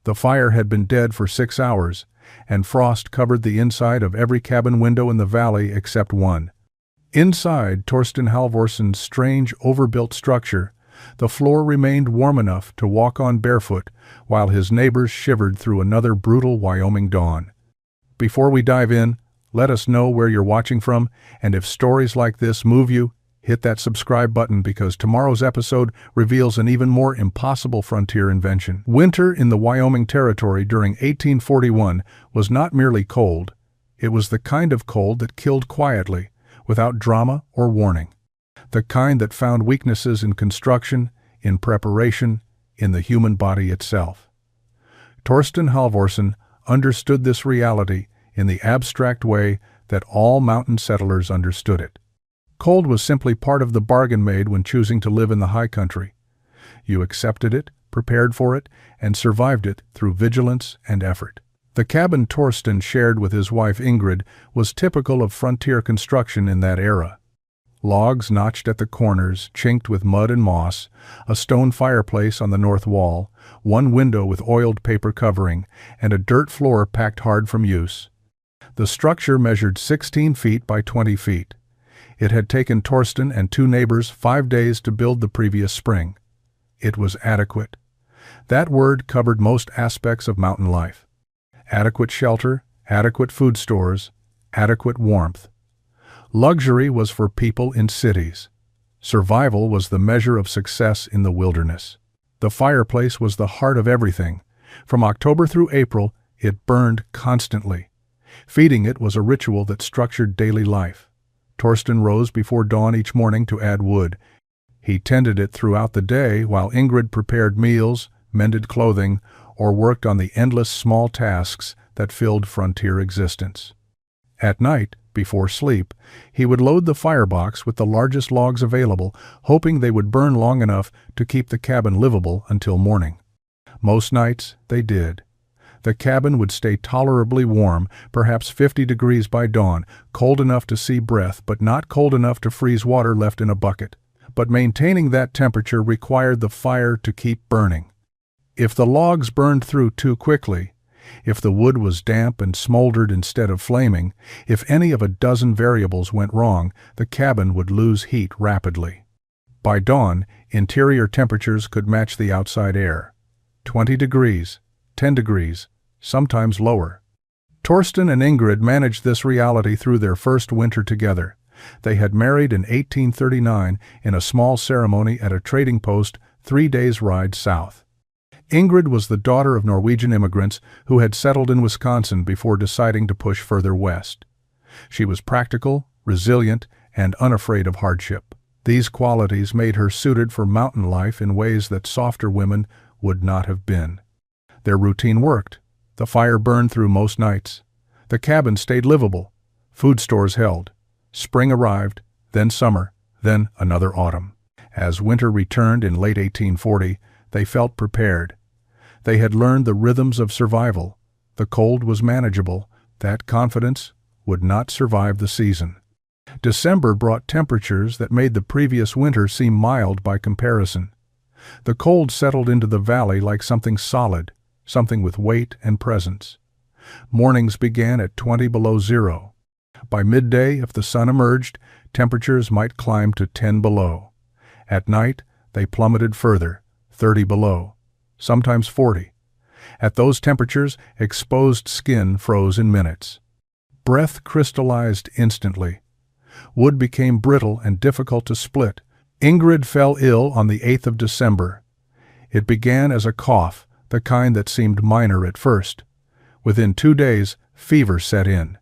The fire had been dead for 6 hours, and frost covered the inside of every cabin window in the valley except one. Inside Torsten Halvorsen's strange, overbuilt structure, the floor remained warm enough to walk on barefoot, while his neighbors shivered through another brutal Wyoming dawn. Before we dive in, let us know where you're watching from, and if stories like this move you, hit that subscribe button because tomorrow's episode reveals an even more impossible frontier invention. Winter in the Wyoming Territory during 1841 was not merely cold, it was the kind of cold that killed quietly, without drama or warning. The kind that found weaknesses in construction, in preparation, in the human body itself. Torsten Halvorsen understood this reality in the abstract way that all mountain settlers understood it. Cold was simply part of the bargain made when choosing to live in the high country. You accepted it, prepared for it, and survived it through vigilance and effort. The cabin Torsten shared with his wife Ingrid was typical of frontier construction in that era. Logs notched at the corners, chinked with mud and moss, a stone fireplace on the north wall, one window with oiled paper covering, and a dirt floor packed hard from use. The structure measured 16 feet by 20 feet. It had taken Torsten and 2 neighbors 5 days to build the previous spring. It was adequate. That word covered most aspects of mountain life. Adequate shelter, adequate food stores, adequate warmth. Luxury was for people in cities. Survival was the measure of success in the wilderness. The fireplace was the heart of everything. From October through April, it burned constantly. Feeding it was a ritual that structured daily life. Torsten rose before dawn each morning to add wood. He tended it throughout the day while Ingrid prepared meals, mended clothing, or worked on the endless small tasks that filled frontier existence. At night, before sleep, he would load the firebox with the largest logs available, hoping they would burn long enough to keep the cabin livable until morning. Most nights, they did. The cabin would stay tolerably warm, perhaps 50 degrees by dawn, cold enough to see breath but not cold enough to freeze water left in a bucket. But maintaining that temperature required the fire to keep burning. If the logs burned through too quickly, if the wood was damp and smoldered instead of flaming, if any of a dozen variables went wrong, the cabin would lose heat rapidly. By dawn, interior temperatures could match the outside air. 20 degrees, 10 degrees, sometimes lower. Torsten and Ingrid managed this reality through their first winter together. They had married in 1839 in a small ceremony at a trading post 3 days' ride south. Ingrid was the daughter of Norwegian immigrants who had settled in Wisconsin before deciding to push further west. She was practical, resilient, and unafraid of hardship. These qualities made her suited for mountain life in ways that softer women would not have been. Their routine worked. The fire burned through most nights. The cabin stayed livable. Food stores held. Spring arrived, then summer, then another autumn. As winter returned in late 1840, they felt prepared. They had learned the rhythms of survival. The cold was manageable. That confidence would not survive the season. December brought temperatures that made the previous winter seem mild by comparison. The cold settled into the valley like something solid, something with weight and presence. Mornings began at 20 below zero. By midday, if the sun emerged, temperatures might climb to 10 below. At night, they plummeted further, 30 below, sometimes 40. At those temperatures, exposed skin froze in minutes. Breath crystallized instantly. Wood became brittle and difficult to split. Ingrid fell ill on the 8th of December. It began as a cough, the kind that seemed minor at first. Within 2 days, fever set in.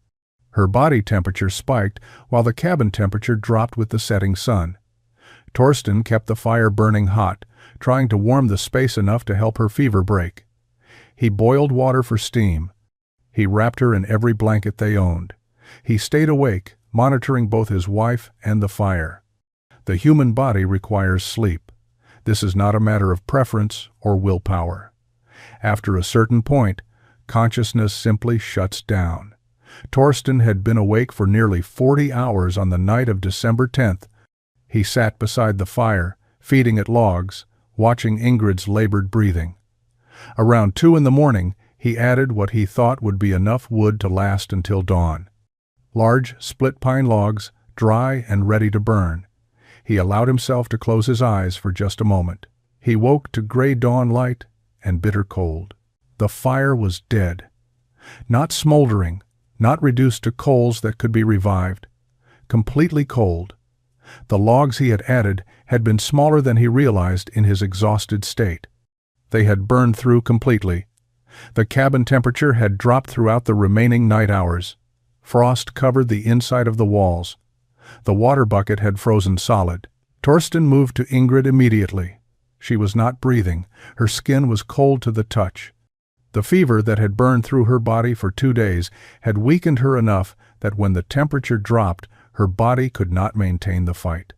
Her body temperature spiked while the cabin temperature dropped with the setting sun. Torsten kept the fire burning hot, trying to warm the space enough to help her fever break. He boiled water for steam. He wrapped her in every blanket they owned. He stayed awake, monitoring both his wife and the fire. The human body requires sleep. This is not a matter of preference or willpower. After a certain point, consciousness simply shuts down. Torsten had been awake for nearly 40 hours on the night of December 10th. He sat beside the fire, feeding it logs, watching Ingrid's labored breathing. Around 2 in the morning, he added what he thought would be enough wood to last until dawn. Large, split pine logs, dry and ready to burn. He allowed himself to close his eyes for just a moment. He woke to gray dawn light and bitter cold. The fire was dead. Not smoldering, not reduced to coals that could be revived. Completely cold. The logs he had added had been smaller than he realized in his exhausted state. They had burned through completely. The cabin temperature had dropped throughout the remaining night hours. Frost covered the inside of the walls. The water bucket had frozen solid. Torsten moved to Ingrid immediately. She was not breathing. Her skin was cold to the touch. The fever that had burned through her body for 2 days had weakened her enough that when the temperature dropped, her body could not maintain the fight.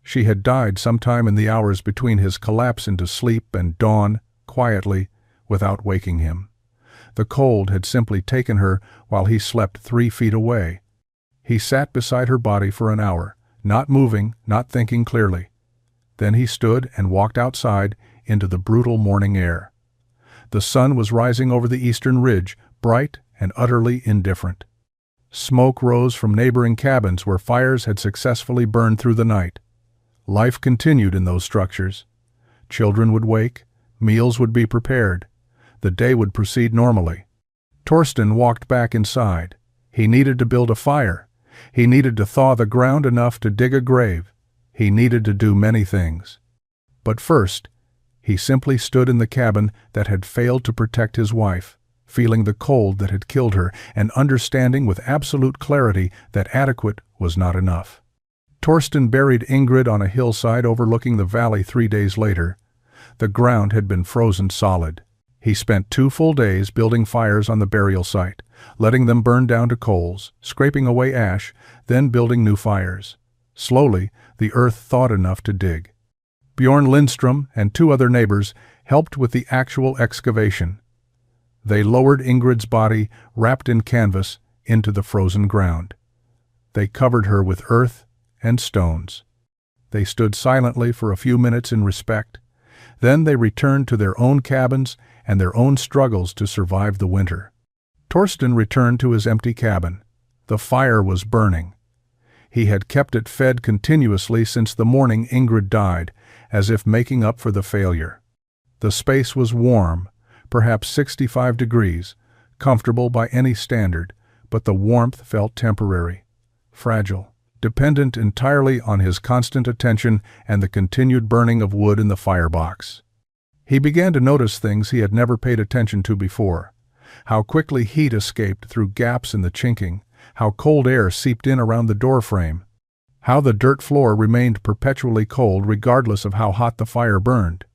She had died sometime in the hours between his collapse into sleep and dawn, quietly, without waking him. The cold had simply taken her while he slept 3 feet away. He sat beside her body for an hour, not moving, not thinking clearly. Then he stood and walked outside into the brutal morning air. The sun was rising over the eastern ridge, bright and utterly indifferent. Smoke rose from neighboring cabins where fires had successfully burned through the night. Life continued in those structures. Children would wake, meals would be prepared. The day would proceed normally. Torsten walked back inside. He needed to build a fire. He needed to thaw the ground enough to dig a grave. He needed to do many things. But first, he simply stood in the cabin that had failed to protect his wife, feeling the cold that had killed her and understanding with absolute clarity that adequate was not enough. Torsten buried Ingrid on a hillside overlooking the valley 3 days later. The ground had been frozen solid. He spent 2 full days building fires on the burial site, letting them burn down to coals, scraping away ash, then building new fires. Slowly, the earth thawed enough to dig. Bjorn Lindstrom and 2 other neighbors helped with the actual excavation. They lowered Ingrid's body, wrapped in canvas, into the frozen ground. They covered her with earth and stones. They stood silently for a few minutes in respect. Then they returned to their own cabins and their own struggles to survive the winter. Torsten returned to his empty cabin. The fire was burning. He had kept it fed continuously since the morning Ingrid died, as if making up for the failure. The space was warm, perhaps 65 degrees, comfortable by any standard, but the warmth felt temporary, fragile, dependent entirely on his constant attention and the continued burning of wood in the firebox. He began to notice things he had never paid attention to before. How quickly heat escaped through gaps in the chinking, how cold air seeped in around the doorframe, how the dirt floor remained perpetually cold regardless of how hot the fire burned.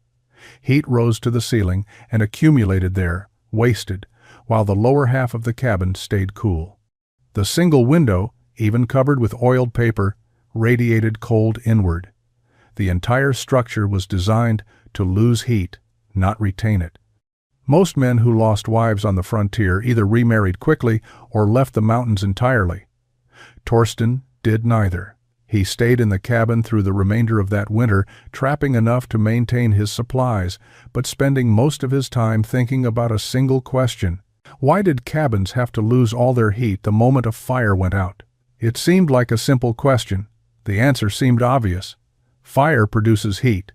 Heat rose to the ceiling and accumulated there, wasted, while the lower half of the cabin stayed cool. The single window, even covered with oiled paper, radiated cold inward. The entire structure was designed to lose heat, not retain it. Most men who lost wives on the frontier either remarried quickly or left the mountains entirely. Torsten did neither. He stayed in the cabin through the remainder of that winter, trapping enough to maintain his supplies, but spending most of his time thinking about a single question. Why did cabins have to lose all their heat the moment a fire went out? It seemed like a simple question. The answer seemed obvious. Fire produces heat.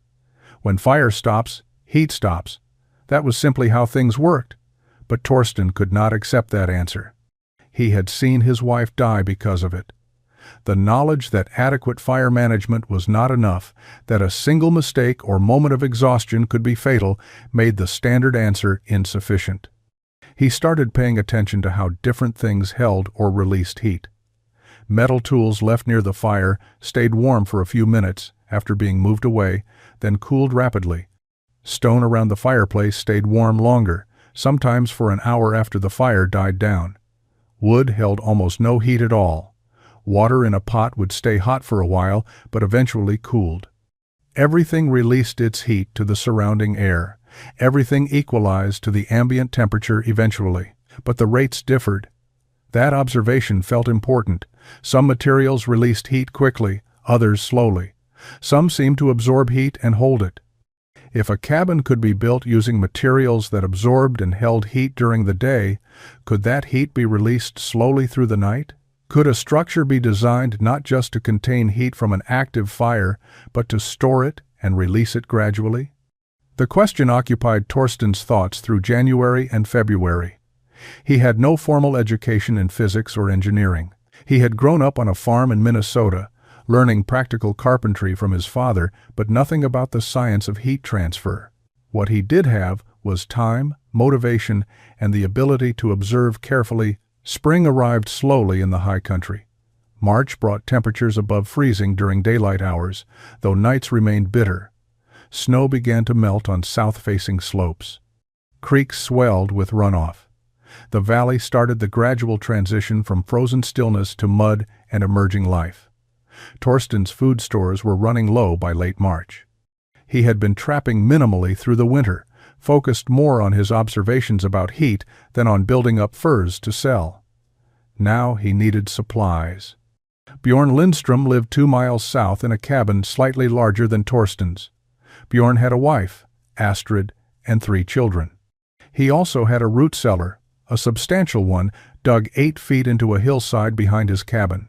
When fire stops, heat stops. That was simply how things worked. But Torsten could not accept that answer. He had seen his wife die because of it. The knowledge that adequate fire management was not enough, that a single mistake or moment of exhaustion could be fatal, made the standard answer insufficient. He started paying attention to how different things held or released heat. Metal tools left near the fire stayed warm for a few minutes after being moved away, then cooled rapidly. Stone around the fireplace stayed warm longer, sometimes for an hour after the fire died down. Wood held almost no heat at all. Water in a pot would stay hot for a while, but eventually cooled. Everything released its heat to the surrounding air. Everything equalized to the ambient temperature eventually, but the rates differed. That observation felt important. Some materials released heat quickly, others slowly. Some seemed to absorb heat and hold it. If a cabin could be built using materials that absorbed and held heat during the day, could that heat be released slowly through the night? Could a structure be designed not just to contain heat from an active fire, but to store it and release it gradually? The question occupied Torsten's thoughts through January and February. He had no formal education in physics or engineering. He had grown up on a farm in Minnesota, learning practical carpentry from his father, but nothing about the science of heat transfer. What he did have was time, motivation, and the ability to observe carefully. Spring arrived slowly in the high country. March brought temperatures above freezing during daylight hours, though nights remained bitter. Snow began to melt on south-facing slopes. Creeks swelled with runoff. The valley started the gradual transition from frozen stillness to mud and emerging life. Torsten's food stores were running low by late March. He had been trapping minimally through the winter, focused more on his observations about heat than on building up furs to sell. Now he needed supplies. Bjorn Lindstrom lived 2 miles south in a cabin slightly larger than Torsten's. Bjorn had a wife, Astrid, and 3 children. He also had a root cellar, a substantial one, dug 8 feet into a hillside behind his cabin.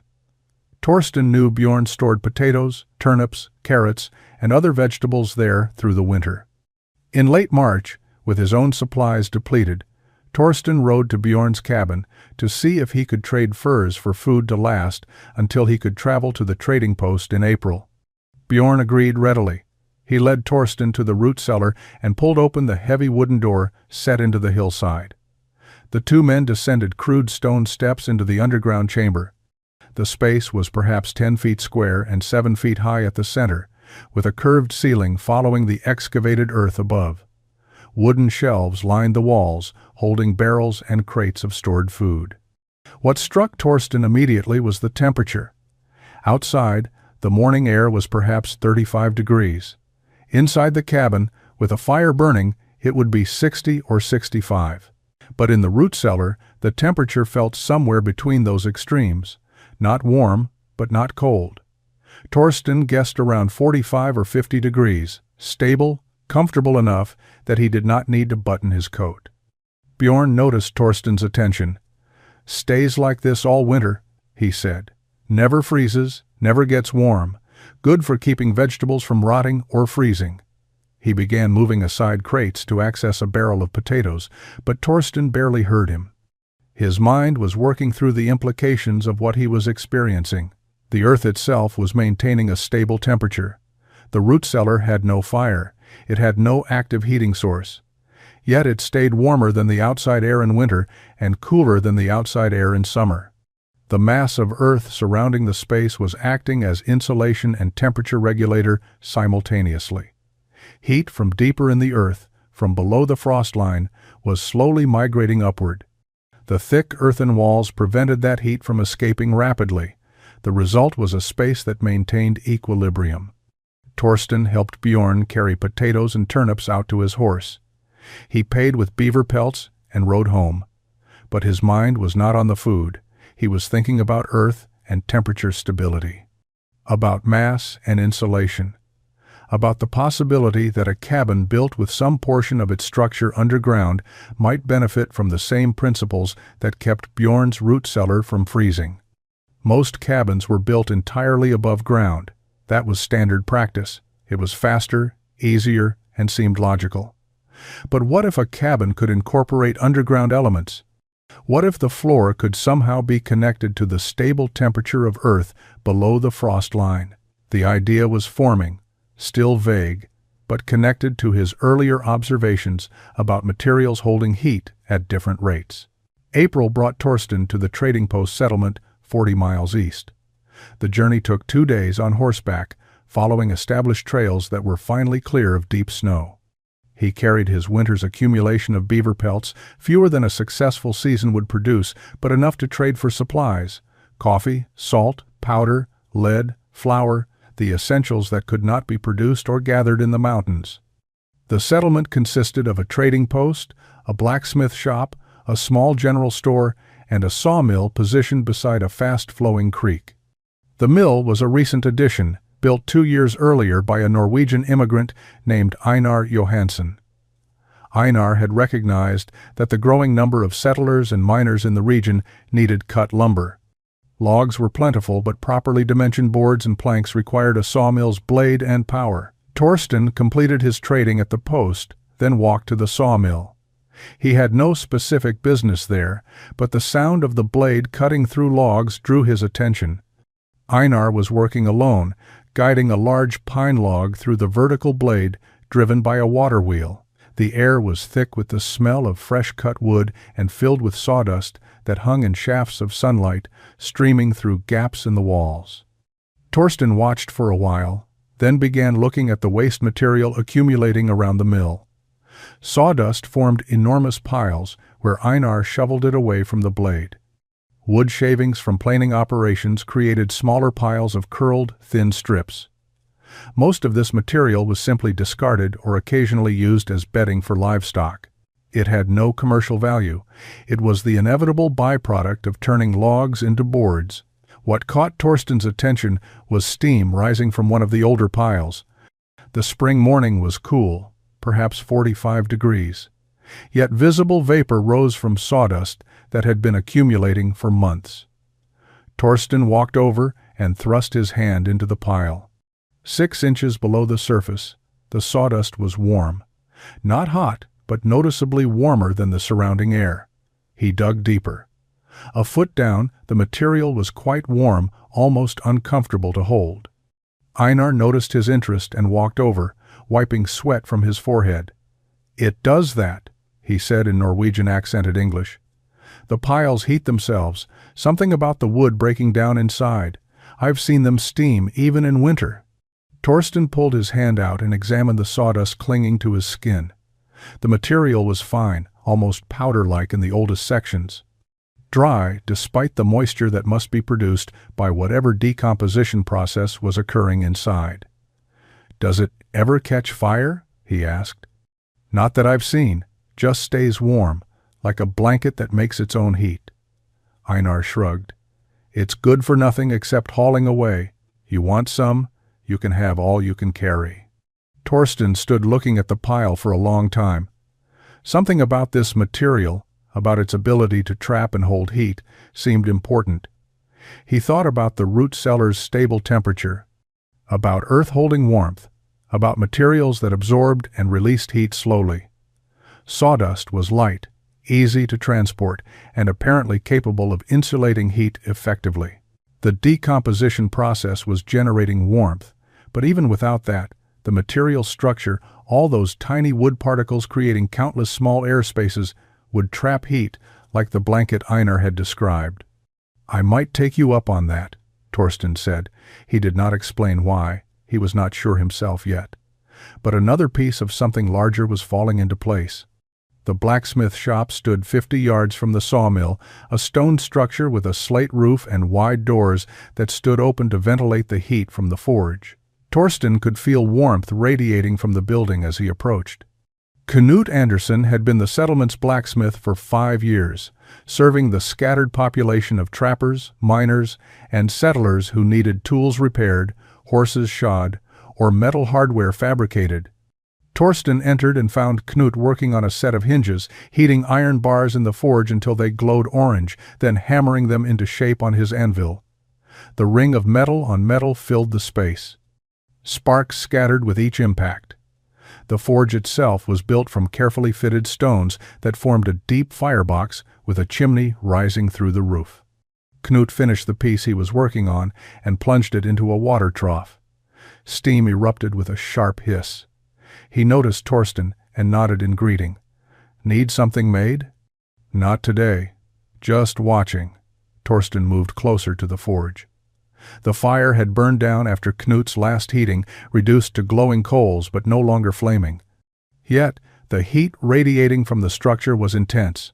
Torsten knew Bjorn stored potatoes, turnips, carrots, and other vegetables there through the winter. In late March, with his own supplies depleted, Torsten rode to Bjorn's cabin to see if he could trade furs for food to last until he could travel to the trading post in April. Bjorn agreed readily. He led Torsten to the root cellar and pulled open the heavy wooden door set into the hillside. The 2 men descended crude stone steps into the underground chamber. The space was perhaps 10 feet square and 7 feet high at the center, with a curved ceiling following the excavated earth above. Wooden shelves lined the walls, holding barrels and crates of stored food. What struck Torsten immediately was the temperature. Outside, the morning air was perhaps 35 degrees. Inside the cabin, with a fire burning, it would be 60 or 65. But in the root cellar, the temperature felt somewhere between those extremes. Not warm, but not cold. Torsten guessed around 45 or 50 degrees, stable, comfortable enough that he did not need to button his coat. Bjorn noticed Torsten's attention. "Stays like this all winter," he said. "Never freezes, never gets warm. Good for keeping vegetables from rotting or freezing." He began moving aside crates to access a barrel of potatoes, but Torsten barely heard him. His mind was working through the implications of what he was experiencing. The earth itself was maintaining a stable temperature. The root cellar had no fire. It had no active heating source. Yet it stayed warmer than the outside air in winter and cooler than the outside air in summer. The mass of earth surrounding the space was acting as insulation and temperature regulator simultaneously. Heat from deeper in the earth, from below the frost line, was slowly migrating upward. The thick earthen walls prevented that heat from escaping rapidly. The result was a space that maintained equilibrium. Torsten helped Bjorn carry potatoes and turnips out to his horse. He paid with beaver pelts and rode home. But his mind was not on the food. He was thinking about earth and temperature stability, about mass and insulation, about the possibility that a cabin built with some portion of its structure underground might benefit from the same principles that kept Bjorn's root cellar from freezing. Most cabins were built entirely above ground. That was standard practice. It was faster, easier, and seemed logical. But what if a cabin could incorporate underground elements? What if the floor could somehow be connected to the stable temperature of Earth below the frost line? The idea was forming, still vague, but connected to his earlier observations about materials holding heat at different rates. April brought Torsten to the trading post settlement 40 miles east. The journey took 2 days on horseback, following established trails that were finally clear of deep snow. He carried his winter's accumulation of beaver pelts, fewer than a successful season would produce, but enough to trade for supplies: coffee, salt, powder, lead, flour, the essentials that could not be produced or gathered in the mountains. The settlement consisted of a trading post, a blacksmith shop, a small general store, and a sawmill positioned beside a fast-flowing creek. The mill was a recent addition, built 2 years earlier by a Norwegian immigrant named Einar Johansen. Einar had recognized that the growing number of settlers and miners in the region needed cut lumber. Logs were plentiful, but properly dimensioned boards and planks required a sawmill's blade and power. Torsten completed his trading at the post, then walked to the sawmill. He had no specific business there, but the sound of the blade cutting through logs drew his attention. Einar was working alone, guiding a large pine log through the vertical blade driven by a water wheel. The air was thick with the smell of fresh-cut wood and filled with sawdust that hung in shafts of sunlight, streaming through gaps in the walls. Torsten watched for a while, then began looking at the waste material accumulating around the mill. Sawdust formed enormous piles where Einar shoveled it away from the blade. Wood shavings from planing operations created smaller piles of curled, thin strips. Most of this material was simply discarded or occasionally used as bedding for livestock. It had no commercial value. It was the inevitable byproduct of turning logs into boards. What caught Torsten's attention was steam rising from one of the older piles. The spring morning was cool, perhaps 45 degrees. Yet visible vapor rose from sawdust that had been accumulating for months. Torsten walked over and thrust his hand into the pile. 6 inches below the surface, the sawdust was warm. Not hot, but noticeably warmer than the surrounding air. He dug deeper. A foot down, the material was quite warm, almost uncomfortable to hold. Einar noticed his interest and walked over, wiping sweat from his forehead. "It does that," he said in Norwegian accented English. "The piles heat themselves, something about the wood breaking down inside. I've seen them steam even in winter." Torsten pulled his hand out and examined the sawdust clinging to his skin. The material was fine, almost powder-like in the oldest sections. Dry, despite the moisture that must be produced by whatever decomposition process was occurring inside. "Does it ever catch fire?" he asked. "Not that I've seen, just stays warm, like a blanket that makes its own heat." Einar shrugged. "It's good for nothing except hauling away. You want some? You can have all you can carry." Torsten stood looking at the pile for a long time. Something about this material, about its ability to trap and hold heat, seemed important. He thought about the root cellar's stable temperature, about earth holding warmth, about materials that absorbed and released heat slowly. Sawdust was light, easy to transport, and apparently capable of insulating heat effectively. The decomposition process was generating warmth, but even without that, the material structure, all those tiny wood particles creating countless small air spaces, would trap heat like the blanket Einar had described. "I might take you up on that," Torsten said. He did not explain why. He was not sure himself yet. But another piece of something larger was falling into place. The blacksmith shop stood 50 yards from the sawmill, a stone structure with a slate roof and wide doors that stood open to ventilate the heat from the forge. Torsten could feel warmth radiating from the building as he approached. Knut Andersen had been the settlement's blacksmith for 5 years, serving the scattered population of trappers, miners, and settlers who needed tools repaired, horses shod, or metal hardware fabricated. Torsten entered and found Knut working on a set of hinges, heating iron bars in the forge until they glowed orange, then hammering them into shape on his anvil. The ring of metal on metal filled the space. Sparks scattered with each impact. The forge itself was built from carefully fitted stones that formed a deep firebox with a chimney rising through the roof. Knut finished the piece he was working on and plunged it into a water trough. Steam erupted with a sharp hiss. He noticed Torsten and nodded in greeting. "Need something made?" "Not today. Just watching." Torsten moved closer to the forge. The fire had burned down after Knut's last heating, reduced to glowing coals but no longer flaming. Yet, the heat radiating from the structure was intense.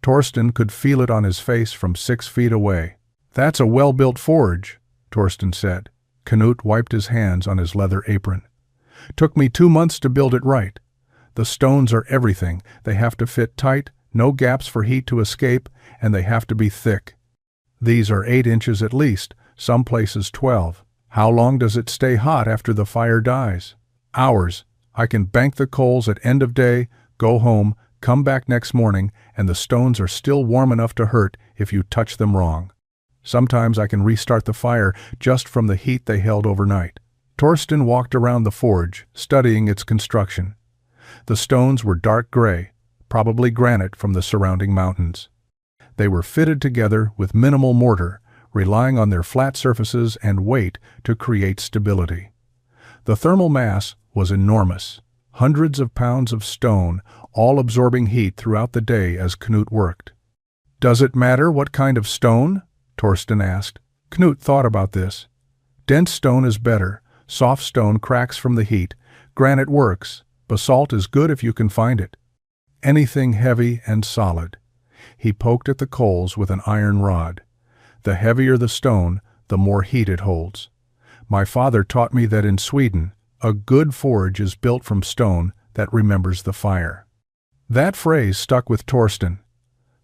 Torsten could feel it on his face from 6 feet away. "That's a well-built forge," Torsten said. Knut wiped his hands on his leather apron. "Took me 2 months to build it right. The stones are everything. They have to fit tight, no gaps for heat to escape, and they have to be thick. These are 8 inches at least, some places 12. How long does it stay hot after the fire dies? Hours. I can bank the coals at end of day, go home, come back next morning, and the stones are still warm enough to hurt if you touch them wrong. Sometimes I can restart the fire just from the heat they held overnight. Torsten walked around the forge, studying its construction. The stones were dark gray, probably granite from the surrounding mountains. They were fitted together with minimal mortar, relying on their flat surfaces and weight to create stability. The thermal mass was enormous, hundreds of pounds of stone, all absorbing heat throughout the day as Knut worked. "Does it matter what kind of stone?" Torsten asked. Knut thought about this. "Dense stone is better. Soft stone cracks from the heat. Granite works. Basalt is good if you can find it. Anything heavy and solid." He poked at the coals with an iron rod. "The heavier the stone, the more heat it holds. My father taught me that in Sweden, a good forge is built from stone that remembers the fire." That phrase stuck with Torsten.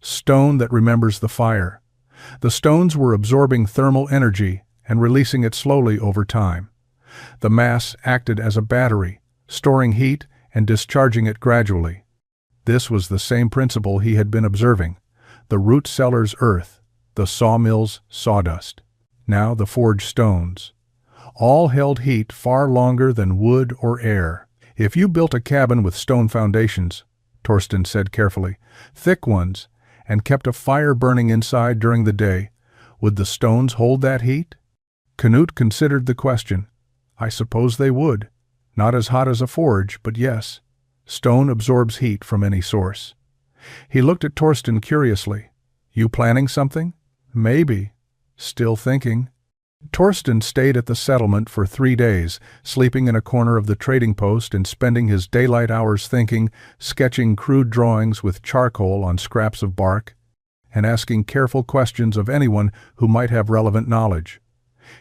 Stone that remembers the fire. The stones were absorbing thermal energy and releasing it slowly over time. The mass acted as a battery, storing heat and discharging it gradually. This was the same principle he had been observing. The root cellars earth, the sawmills sawdust. Now the forge stones. All held heat far longer than wood or air. "If you built a cabin with stone foundations," Torsten said carefully, "thick ones, and kept a fire burning inside during the day, would the stones hold that heat?" Knut considered the question. "I suppose they would. Not as hot as a forge, but yes. Stone absorbs heat from any source." He looked at Torsten curiously. "You planning something?" "Maybe. Still thinking." Torsten stayed at the settlement for 3 days, sleeping in a corner of the trading post and spending his daylight hours thinking, sketching crude drawings with charcoal on scraps of bark, and asking careful questions of anyone who might have relevant knowledge.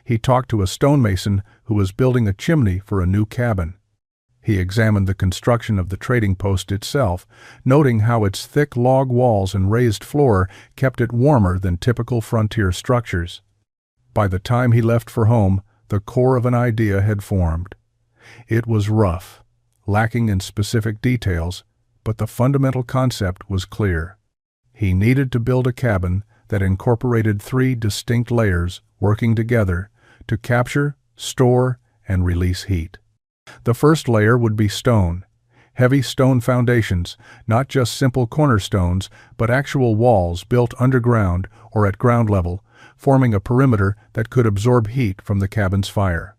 He talked to a stonemason who was building a chimney for a new cabin. He examined the construction of the trading post itself, noting how its thick log walls and raised floor kept it warmer than typical frontier structures. By the time he left for home, the core of an idea had formed. It was rough, lacking in specific details, but the fundamental concept was clear. He needed to build a cabin that incorporated 3 distinct layers working together to capture, store, and release heat. The first layer would be stone, heavy stone foundations, not just simple cornerstones, but actual walls built underground or at ground level, forming a perimeter that could absorb heat from the cabin's fire.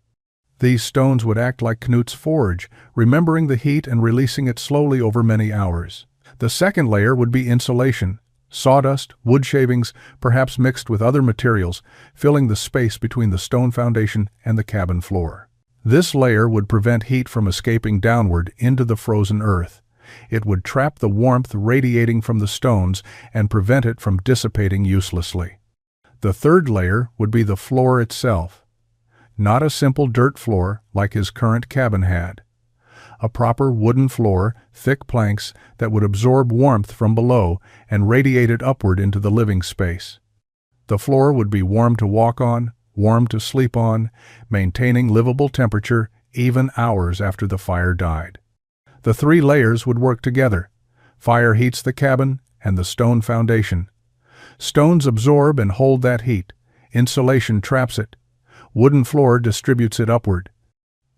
These stones would act like Knut's forge, remembering the heat and releasing it slowly over many hours. The second layer would be insulation, sawdust, wood shavings, perhaps mixed with other materials, filling the space between the stone foundation and the cabin floor. This layer would prevent heat from escaping downward into the frozen earth. It would trap the warmth radiating from the stones and prevent it from dissipating uselessly. The third layer would be the floor itself. Not a simple dirt floor like his current cabin had. A proper wooden floor, thick planks that would absorb warmth from below and radiate it upward into the living space. The floor would be warm to walk on, warm to sleep on, maintaining livable temperature even hours after the fire died. The 3 layers would work together. Fire heats the cabin and the stone foundation. Stones absorb and hold that heat. Insulation traps it. Wooden floor distributes it upward.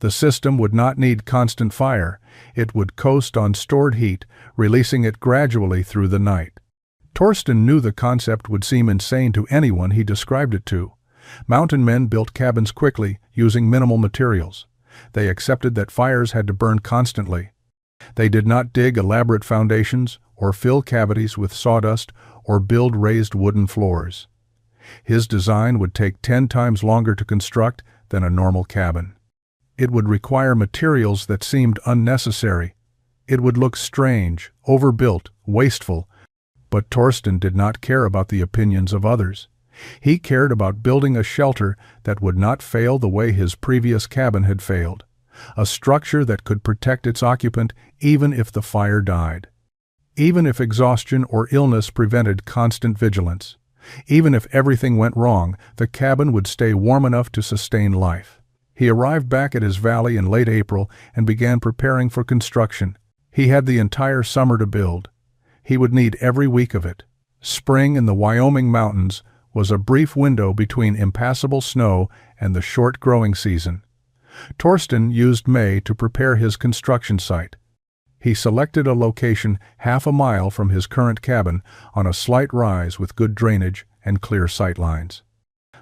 The system would not need constant fire. It would coast on stored heat, releasing it gradually through the night. Torsten knew the concept would seem insane to anyone he described it to. Mountain men built cabins quickly, using minimal materials. They accepted that fires had to burn constantly. They did not dig elaborate foundations or fill cavities with sawdust or build raised wooden floors. His design would take 10 times longer to construct than a normal cabin. It would require materials that seemed unnecessary. It would look strange, overbuilt, wasteful, but Torsten did not care about the opinions of others. He cared about building a shelter that would not fail the way his previous cabin had failed, a structure that could protect its occupant even if the fire died. Even if exhaustion or illness prevented constant vigilance. Even if everything went wrong, the cabin would stay warm enough to sustain life. He arrived back at his valley in late April and began preparing for construction. He had the entire summer to build. He would need every week of it. Spring in the Wyoming mountains was a brief window between impassable snow and the short growing season. Torsten used May to prepare his construction site. He selected a location half a mile from his current cabin on a slight rise with good drainage and clear sight lines.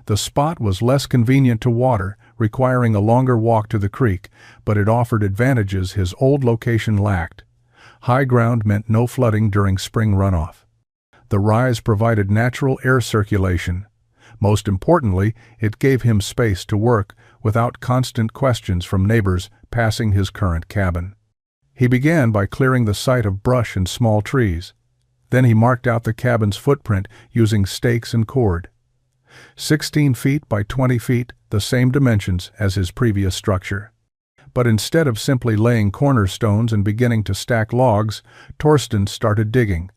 The spot was less convenient to water, requiring a longer walk to the creek, but it offered advantages his old location lacked. High ground meant no flooding during spring runoff. The rise provided natural air circulation. Most importantly, it gave him space to work without constant questions from neighbors passing his current cabin. He began by clearing the site of brush and small trees. Then he marked out the cabin's footprint using stakes and cord. 16 feet by 20 feet, the same dimensions as his previous structure. But instead of simply laying cornerstones and beginning to stack logs, Torsten started digging.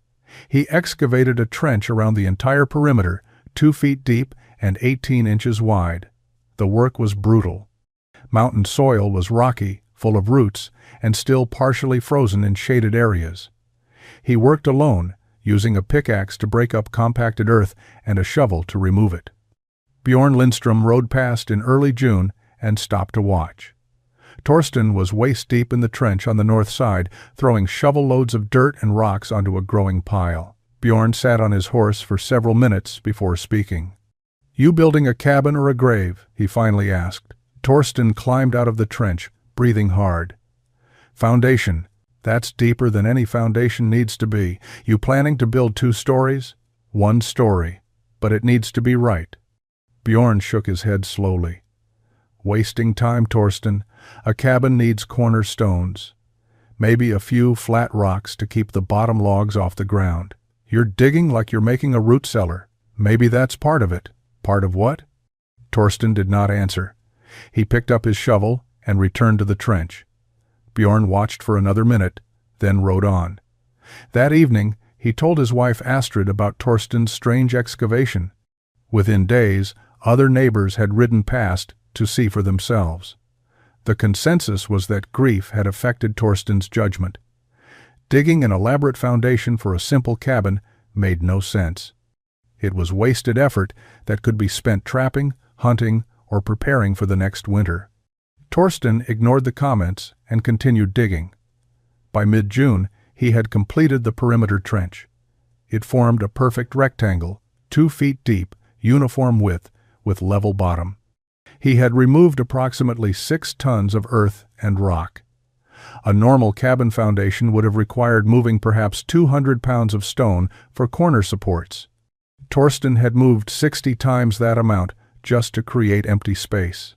He excavated a trench around the entire perimeter, 2 feet deep and 18 inches wide. The work was brutal. Mountain soil was rocky, full of roots, and still partially frozen in shaded areas. He worked alone, using a pickaxe to break up compacted earth and a shovel to remove it. Bjorn Lindstrom rode past in early June and stopped to watch. Torsten was waist-deep in the trench on the north side, throwing shovel loads of dirt and rocks onto a growing pile. Bjorn sat on his horse for several minutes before speaking. "You building a cabin or a grave?" he finally asked. Torsten climbed out of the trench, breathing hard. "Foundation. That's deeper than any foundation needs to be. You planning to build 2 stories? 1 story. But it needs to be right." Bjorn shook his head slowly. "Wasting time, Torsten. A cabin needs cornerstones. Maybe a few flat rocks to keep the bottom logs off the ground. You're digging like you're making a root cellar. Maybe that's part of it." "Part of what?" Torsten did not answer. He picked up his shovel and returned to the trench. Bjorn watched for another minute, then rode on. That evening, he told his wife Astrid about Torsten's strange excavation. Within days, other neighbors had ridden past to see for themselves. The consensus was that grief had affected Torsten's judgment. Digging an elaborate foundation for a simple cabin made no sense. It was wasted effort that could be spent trapping, hunting, or preparing for the next winter. Torsten ignored the comments and continued digging. By mid-June, he had completed the perimeter trench. It formed a perfect rectangle, 2 feet deep, uniform width, with level bottom. He had removed approximately 6 tons of earth and rock. A normal cabin foundation would have required moving perhaps 200 pounds of stone for corner supports. Torsten had moved 60 times that amount just to create empty space.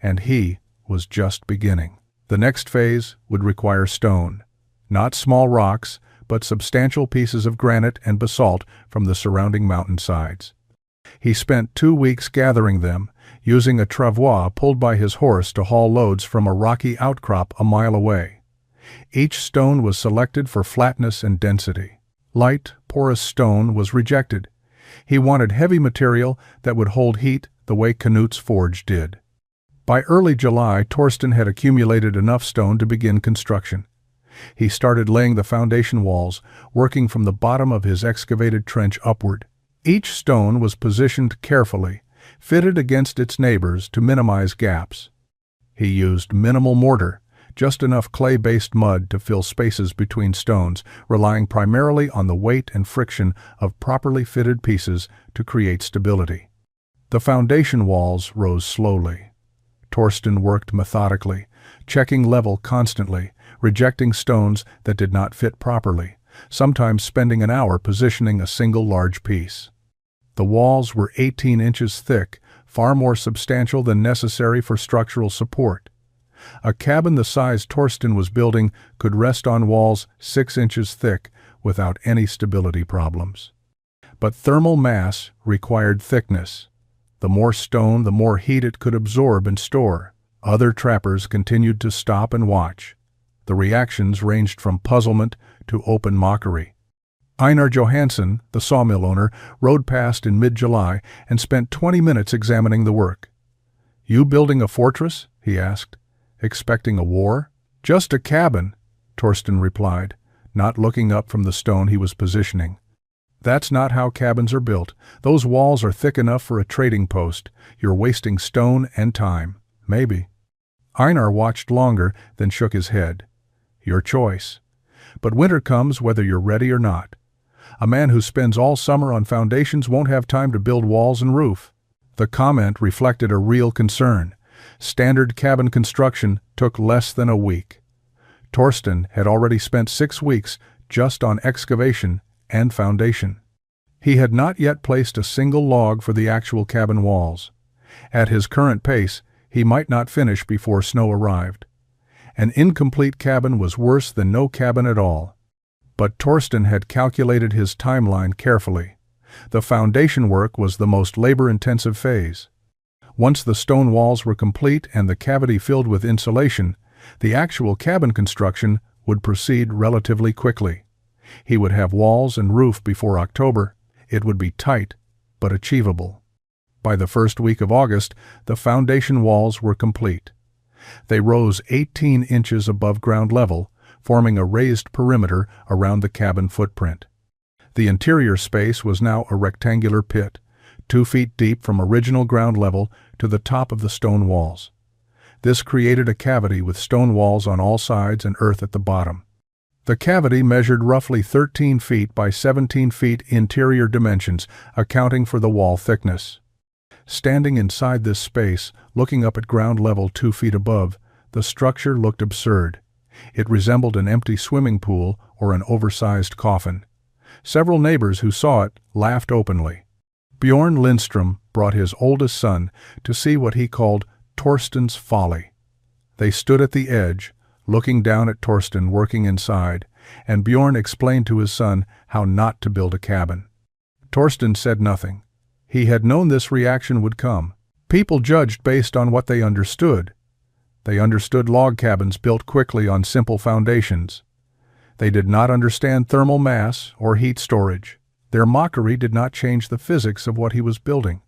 And he was just beginning. The next phase would require stone. Not small rocks, but substantial pieces of granite and basalt from the surrounding mountainsides. He spent 2 weeks gathering them, using a travois pulled by his horse to haul loads from a rocky outcrop a mile away. Each stone was selected for flatness and density. Light, porous stone was rejected. He wanted heavy material that would hold heat the way Knute's forge did. By early July, Torsten had accumulated enough stone to begin construction. He started laying the foundation walls, working from the bottom of his excavated trench upward. Each stone was positioned carefully, fitted against its neighbors to minimize gaps. He used minimal mortar, just enough clay-based mud to fill spaces between stones, relying primarily on the weight and friction of properly fitted pieces to create stability. The foundation walls rose slowly. Torsten worked methodically, checking level constantly, rejecting stones that did not fit properly, sometimes spending an hour positioning a single large piece. The walls were 18 inches thick, far more substantial than necessary for structural support. A cabin the size Torsten was building could rest on walls 6 inches thick without any stability problems. But thermal mass required thickness. The more stone, the more heat it could absorb and store. Other trappers continued to stop and watch. The reactions ranged from puzzlement to open mockery. Einar Johansson, the sawmill owner, rode past in mid-July and spent 20 minutes examining the work. "You building a fortress?" he asked, expecting a war. "Just a cabin," Torsten replied, not looking up from the stone he was positioning. "That's not how cabins are built. Those walls are thick enough for a trading post. You're wasting stone and time." "Maybe." Einar watched longer, then shook his head. "Your choice. But winter comes whether you're ready or not. A man who spends all summer on foundations won't have time to build walls and roof." The comment reflected a real concern. Standard cabin construction took less than a week. Torsten had already spent 6 weeks just on excavation and foundation. He had not yet placed a single log for the actual cabin walls. At his current pace, he might not finish before snow arrived. An incomplete cabin was worse than no cabin at all. But Torsten had calculated his timeline carefully. The foundation work was the most labor-intensive phase. Once the stone walls were complete and the cavity filled with insulation, the actual cabin construction would proceed relatively quickly. He would have walls and roof before October. It would be tight, but achievable. By the first week of August, the foundation walls were complete. They rose 18 inches above ground level, forming a raised perimeter around the cabin footprint. The interior space was now a rectangular pit, 2 feet deep from original ground level to the top of the stone walls. This created a cavity with stone walls on all sides and earth at the bottom. The cavity measured roughly 13 feet by 17 feet interior dimensions, accounting for the wall thickness. Standing inside this space, looking up at ground level 2 feet above, the structure looked absurd. It resembled an empty swimming pool or an oversized coffin. Several neighbors who saw it laughed openly. Bjorn Lindstrom brought his oldest son to see what he called Torsten's folly. They stood at the edge, looking down at Torsten working inside, and Bjorn explained to his son how not to build a cabin. Torsten said nothing. He had known this reaction would come. People judged based on what they understood. They understood log cabins built quickly on simple foundations. They did not understand thermal mass or heat storage. Their mockery did not change the physics of what he was building.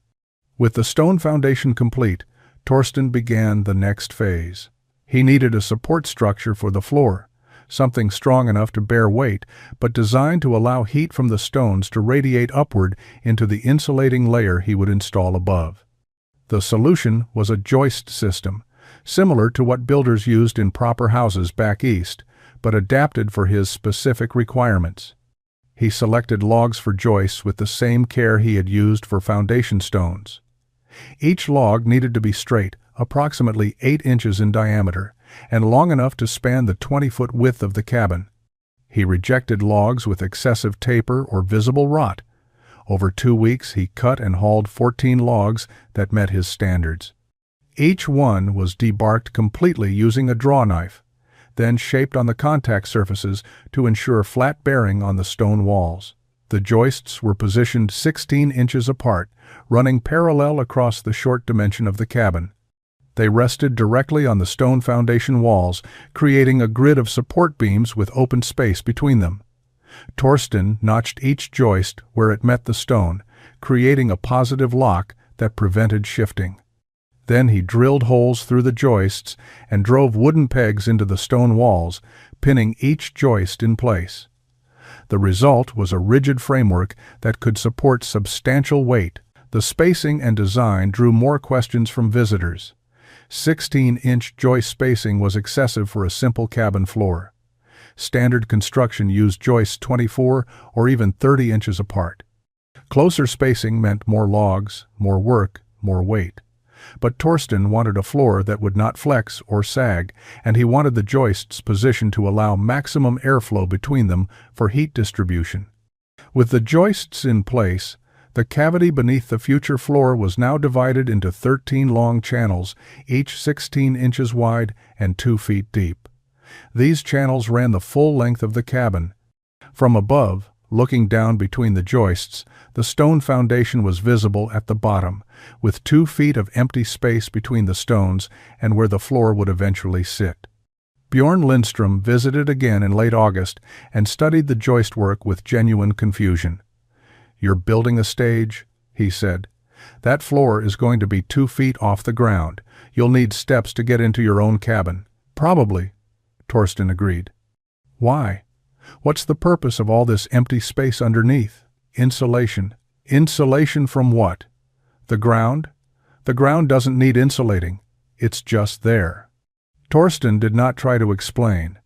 With the stone foundation complete, Torsten began the next phase. He needed a support structure for the floor, something strong enough to bear weight, but designed to allow heat from the stones to radiate upward into the insulating layer he would install above. The solution was a joist system, similar to what builders used in proper houses back east, but adapted for his specific requirements. He selected logs for joists with the same care he had used for foundation stones. Each log needed to be straight, approximately 8 inches in diameter, and long enough to span the 20-foot width of the cabin. He rejected logs with excessive taper or visible rot. Over 2 weeks, he cut and hauled 14 logs that met his standards. Each one was debarked completely using a draw knife, then shaped on the contact surfaces to ensure flat bearing on the stone walls. The joists were positioned 16 inches apart, running parallel across the short dimension of the cabin. They rested directly on the stone foundation walls, creating a grid of support beams with open space between them. Torsten notched each joist where it met the stone, creating a positive lock that prevented shifting. Then he drilled holes through the joists and drove wooden pegs into the stone walls, pinning each joist in place. The result was a rigid framework that could support substantial weight. The spacing and design drew more questions from visitors. 16-inch joist spacing was excessive for a simple cabin floor. Standard construction used joists 24 or even 30 inches apart. Closer spacing meant more logs, more work, more weight. But Torsten wanted a floor that would not flex or sag, and he wanted the joists positioned to allow maximum airflow between them for heat distribution. With the joists in place, the cavity beneath the future floor was now divided into 13 long channels, each 16 inches wide and 2 feet deep. These channels ran the full length of the cabin. From above, looking down between the joists, the stone foundation was visible at the bottom, with 2 feet of empty space between the stones and where the floor would eventually sit. Bjorn Lindstrom visited again in late August and studied the joist work with genuine confusion. "You're building a stage," he said. That floor is going to be 2 feet off the ground. You'll need steps to get into your own cabin." "Probably," Torsten agreed. "Why? What's the purpose of all this empty space underneath?" "Insulation." "Insulation from what?" "The ground? The ground doesn't need insulating. It's just there." Torsten did not try to explain.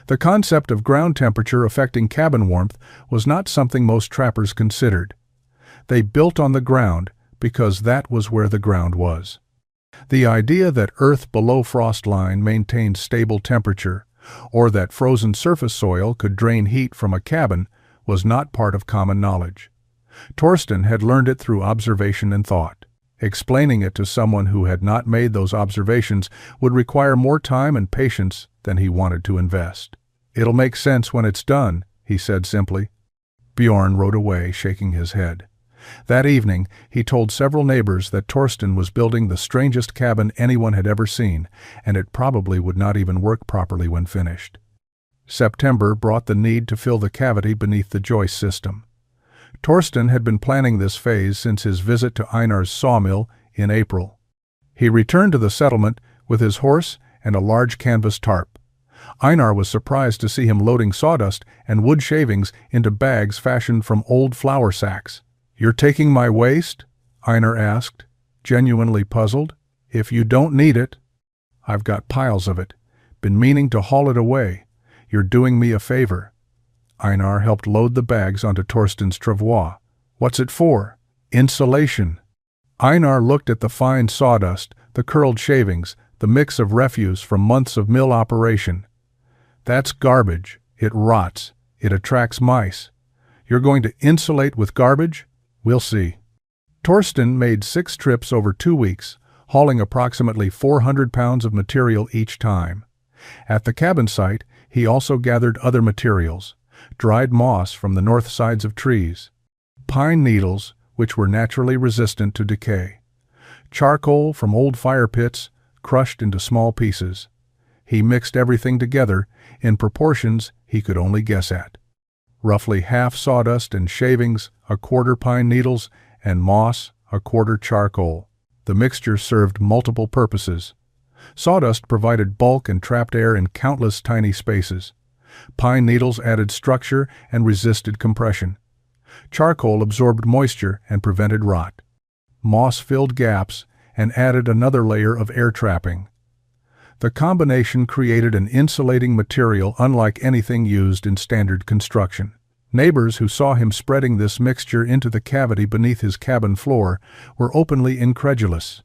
The concept of ground temperature affecting cabin warmth was not something most trappers considered. They built on the ground because that was where the ground was. The idea that Earth below frost line maintained stable temperature, or that frozen surface soil could drain heat from a cabin, was not part of common knowledge. Torsten had learned it through observation and thought. Explaining it to someone who had not made those observations would require more time and patience than he wanted to invest. "It'll make sense when it's done," he said simply. Bjorn rode away, shaking his head. That evening, he told several neighbors that Torsten was building the strangest cabin anyone had ever seen, and it probably would not even work properly when finished. September brought the need to fill the cavity beneath the joist system. Torsten had been planning this phase since his visit to Einar's sawmill in April. He returned to the settlement with his horse and a large canvas tarp. Einar was surprised to see him loading sawdust and wood shavings into bags fashioned from old flour sacks. "You're taking my waste?" Einar asked, genuinely puzzled. "If you don't need it." "I've got piles of it. Been meaning to haul it away. You're doing me a favor." Einar helped load the bags onto Torsten's travois. "What's it for?" "Insulation." Einar looked at the fine sawdust, the curled shavings, the mix of refuse from months of mill operation. "That's garbage. It rots. It attracts mice. You're going to insulate with garbage? We'll see." Torsten made 6 trips over 2 weeks, hauling approximately 400 pounds of material each time. At the cabin site, he also gathered other materials: dried moss from the north sides of trees, pine needles, which were naturally resistant to decay, charcoal from old fire pits, crushed into small pieces. He mixed everything together in proportions he could only guess at. Roughly half sawdust and shavings, a quarter pine needles, and moss, a quarter charcoal. The mixture served multiple purposes. Sawdust provided bulk and trapped air in countless tiny spaces. Pine needles added structure and resisted compression. Charcoal absorbed moisture and prevented rot. Moss filled gaps and added another layer of air trapping. The combination created an insulating material unlike anything used in standard construction. Neighbors who saw him spreading this mixture into the cavity beneath his cabin floor were openly incredulous.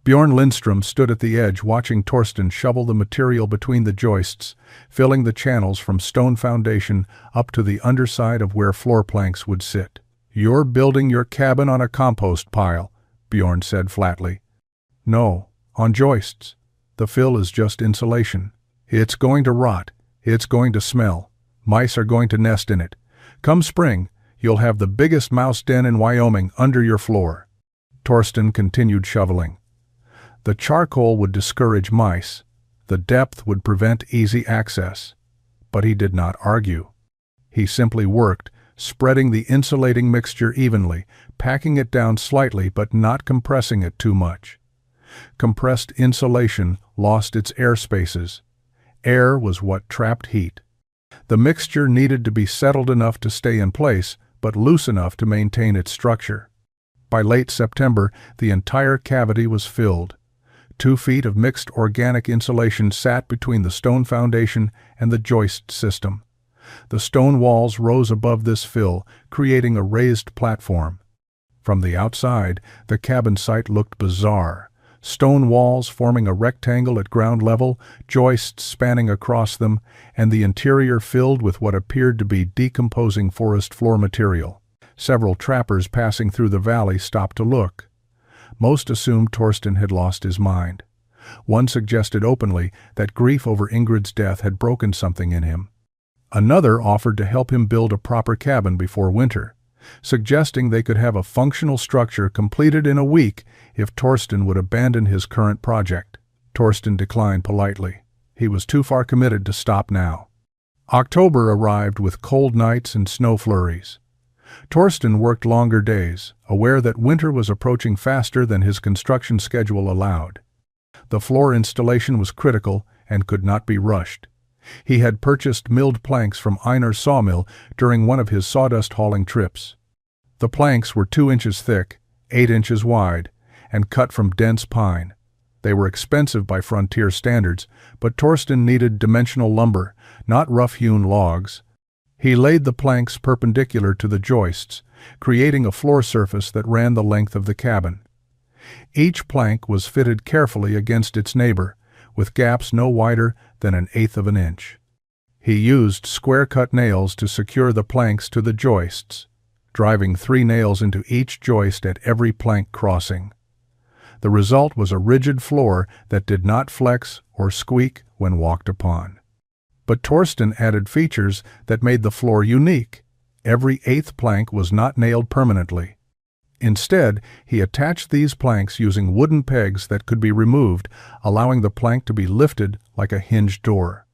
Bjorn Lindstrom stood at the edge watching Torsten shovel the material between the joists, filling the channels from stone foundation up to the underside of where floor planks would sit. "You're building your cabin on a compost pile," Bjorn said flatly. "No, on joists. The fill is just insulation. It's going to rot. It's going to smell. Mice are going to nest in it. Come spring, you'll have the biggest mouse den in Wyoming under your floor." Torsten continued shoveling. The charcoal would discourage mice. The depth would prevent easy access. But he did not argue. He simply worked, spreading the insulating mixture evenly, packing it down slightly but not compressing it too much. Compressed insulation lost its air spaces. Air was what trapped heat. The mixture needed to be settled enough to stay in place, but loose enough to maintain its structure. By late September, the entire cavity was filled. 2 feet of mixed organic insulation sat between the stone foundation and the joist system. The stone walls rose above this fill, creating a raised platform. From the outside, the cabin site looked bizarre. Stone walls forming a rectangle at ground level, joists spanning across them, and the interior filled with what appeared to be decomposing forest floor material. Several trappers passing through the valley stopped to look. Most assumed Torsten had lost his mind. One suggested openly that grief over Ingrid's death had broken something in him. Another offered to help him build a proper cabin before winter, suggesting they could have a functional structure completed in a week if Torsten would abandon his current project. Torsten declined politely. He was too far committed to stop now. October arrived with cold nights and snow flurries. Torsten worked longer days, aware that winter was approaching faster than his construction schedule allowed. The floor installation was critical and could not be rushed. He had purchased milled planks from Einar's sawmill during one of his sawdust hauling trips. The planks were 2 inches thick, 8 inches wide, and cut from dense pine. They were expensive by frontier standards, but Torsten needed dimensional lumber, not rough-hewn logs. He laid the planks perpendicular to the joists, creating a floor surface that ran the length of the cabin. Each plank was fitted carefully against its neighbor, with gaps no wider than 1/8 of an inch. He used square-cut nails to secure the planks to the joists, driving 3 nails into each joist at every plank crossing. The result was a rigid floor that did not flex or squeak when walked upon. But Torsten added features that made the floor unique. Every 8th plank was not nailed permanently. Instead, he attached these planks using wooden pegs that could be removed, allowing the plank to be lifted like a hinged door.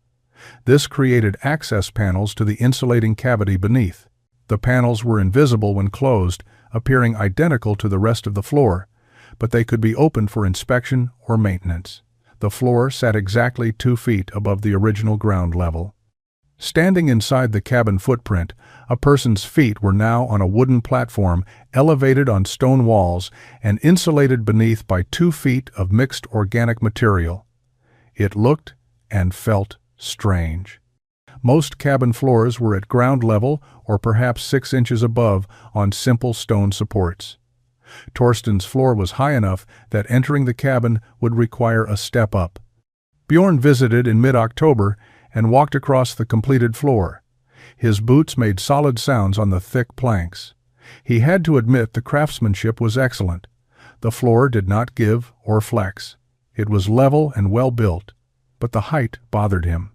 This created access panels to the insulating cavity beneath. The panels were invisible when closed, appearing identical to the rest of the floor, but they could be opened for inspection or maintenance. The floor sat exactly 2 feet above the original ground level. Standing inside the cabin footprint, a person's feet were now on a wooden platform elevated on stone walls and insulated beneath by 2 feet of mixed organic material. It looked and felt strange. Most cabin floors were at ground level or perhaps 6 inches above on simple stone supports. Torsten's floor was high enough that entering the cabin would require a step up. Bjorn visited in mid-October and walked across the completed floor. His boots made solid sounds on the thick planks. He had to admit the craftsmanship was excellent. The floor did not give or flex. It was level and well built, but the height bothered him.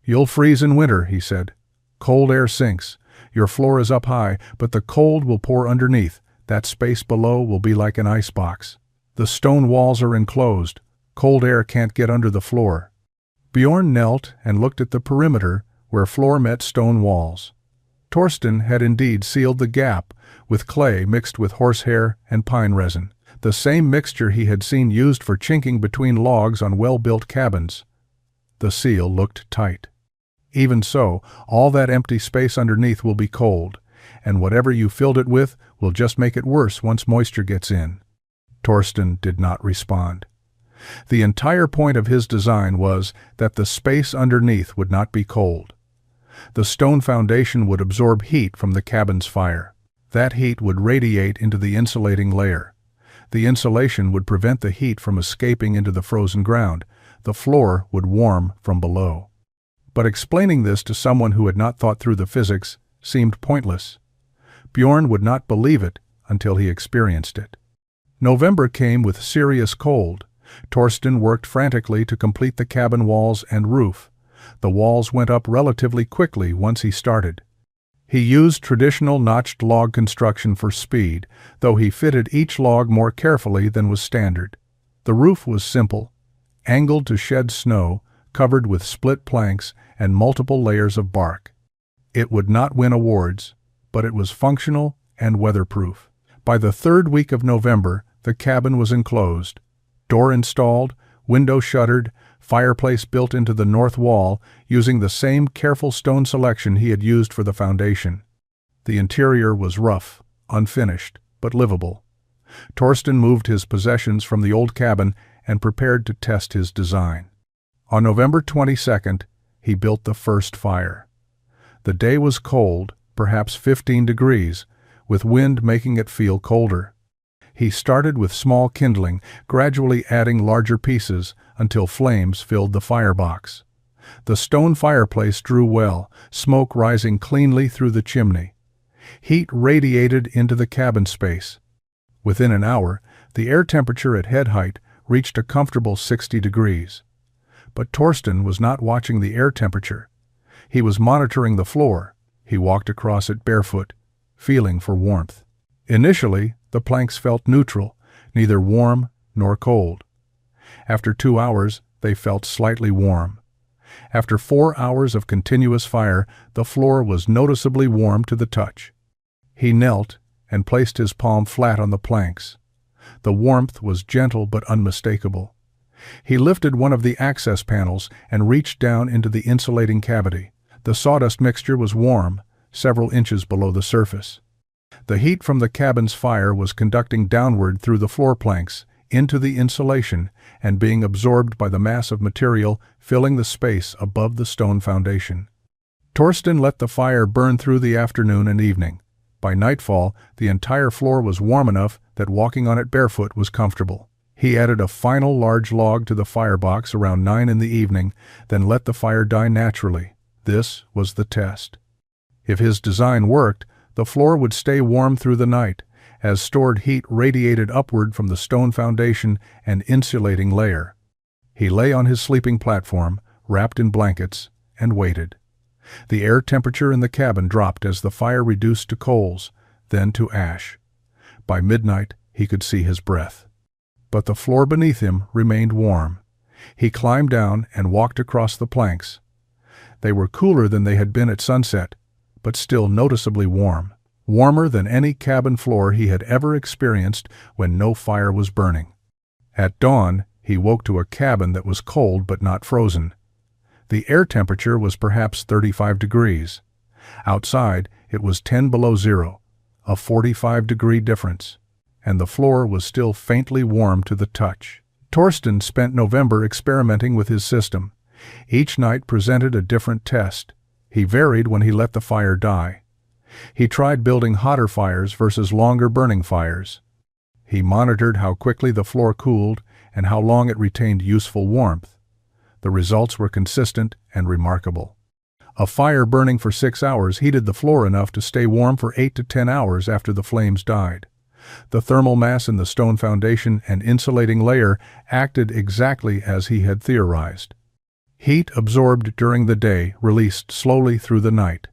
"You'll freeze in winter," he said. "Cold air sinks. Your floor is up high, but the cold will pour underneath. That space below will be like an icebox. The stone walls are enclosed. Cold air can't get under the floor." Bjorn knelt and looked at the perimeter where floor met stone walls. Torsten had indeed sealed the gap with clay mixed with horsehair and pine resin, the same mixture he had seen used for chinking between logs on well-built cabins. The seal looked tight. Even so, all that empty space underneath will be cold, and whatever you filled it with will just make it worse once moisture gets in. Torsten did not respond. The entire point of his design was that the space underneath would not be cold. The stone foundation would absorb heat from the cabin's fire. That heat would radiate into the insulating layer. The insulation would prevent the heat from escaping into the frozen ground. The floor would warm from below. But explaining this to someone who had not thought through the physics seemed pointless. Bjorn would not believe it until he experienced it. November came with serious cold. Torsten worked frantically to complete the cabin walls and roof. The walls went up relatively quickly once he started. He used traditional notched log construction for speed, though he fitted each log more carefully than was standard. The roof was simple, angled to shed snow, covered with split planks and multiple layers of bark. It would not win awards, but it was functional and weatherproof. By the 3rd week of November, the cabin was enclosed. Door installed, window shuttered, fireplace built into the north wall using the same careful stone selection he had used for the foundation. The interior was rough, unfinished, but livable. Torsten moved his possessions from the old cabin and prepared to test his design. On November 22nd, he built the first fire. The day was cold, perhaps 15 degrees, with wind making it feel colder. He started with small kindling, gradually adding larger pieces until flames filled the firebox. The stone fireplace drew well, smoke rising cleanly through the chimney. Heat radiated into the cabin space. Within an hour, the air temperature at head height reached a comfortable 60 degrees. But Torsten was not watching the air temperature. He was monitoring the floor. He walked across it barefoot, feeling for warmth. Initially, the planks felt neutral, neither warm nor cold. After 2 hours, they felt slightly warm. After 4 hours of continuous fire, the floor was noticeably warm to the touch. He knelt and placed his palm flat on the planks. The warmth was gentle but unmistakable. He lifted one of the access panels and reached down into the insulating cavity. The sawdust mixture was warm, several inches below the surface. The heat from the cabin's fire was conducting downward through the floor planks, into the insulation, and being absorbed by the mass of material filling the space above the stone foundation. Torsten let the fire burn through the afternoon and evening. By nightfall, the entire floor was warm enough that walking on it barefoot was comfortable. He added a final large log to the firebox around 9 in the evening, then let the fire die naturally. This was the test. If his design worked, the floor would stay warm through the night, as stored heat radiated upward from the stone foundation and insulating layer. He lay on his sleeping platform, wrapped in blankets, and waited. The air temperature in the cabin dropped as the fire reduced to coals, then to ash. By midnight, he could see his breath. But the floor beneath him remained warm. He climbed down and walked across the planks. They were cooler than they had been at sunset, but still noticeably warm. Warmer than any cabin floor he had ever experienced when no fire was burning. At dawn, he woke to a cabin that was cold but not frozen. The air temperature was perhaps 35 degrees. Outside, it was 10 below zero, a 45-degree difference, and the floor was still faintly warm to the touch. Torsten spent November experimenting with his system. Each night presented a different test. He varied when he let the fire die. He tried building hotter fires versus longer burning fires. He monitored how quickly the floor cooled and how long it retained useful warmth. The results were consistent and remarkable. A fire burning for 6 hours heated the floor enough to stay warm for 8 to 10 hours after the flames died. The thermal mass in the stone foundation and insulating layer acted exactly as he had theorized. Heat absorbed during the day released slowly through the night.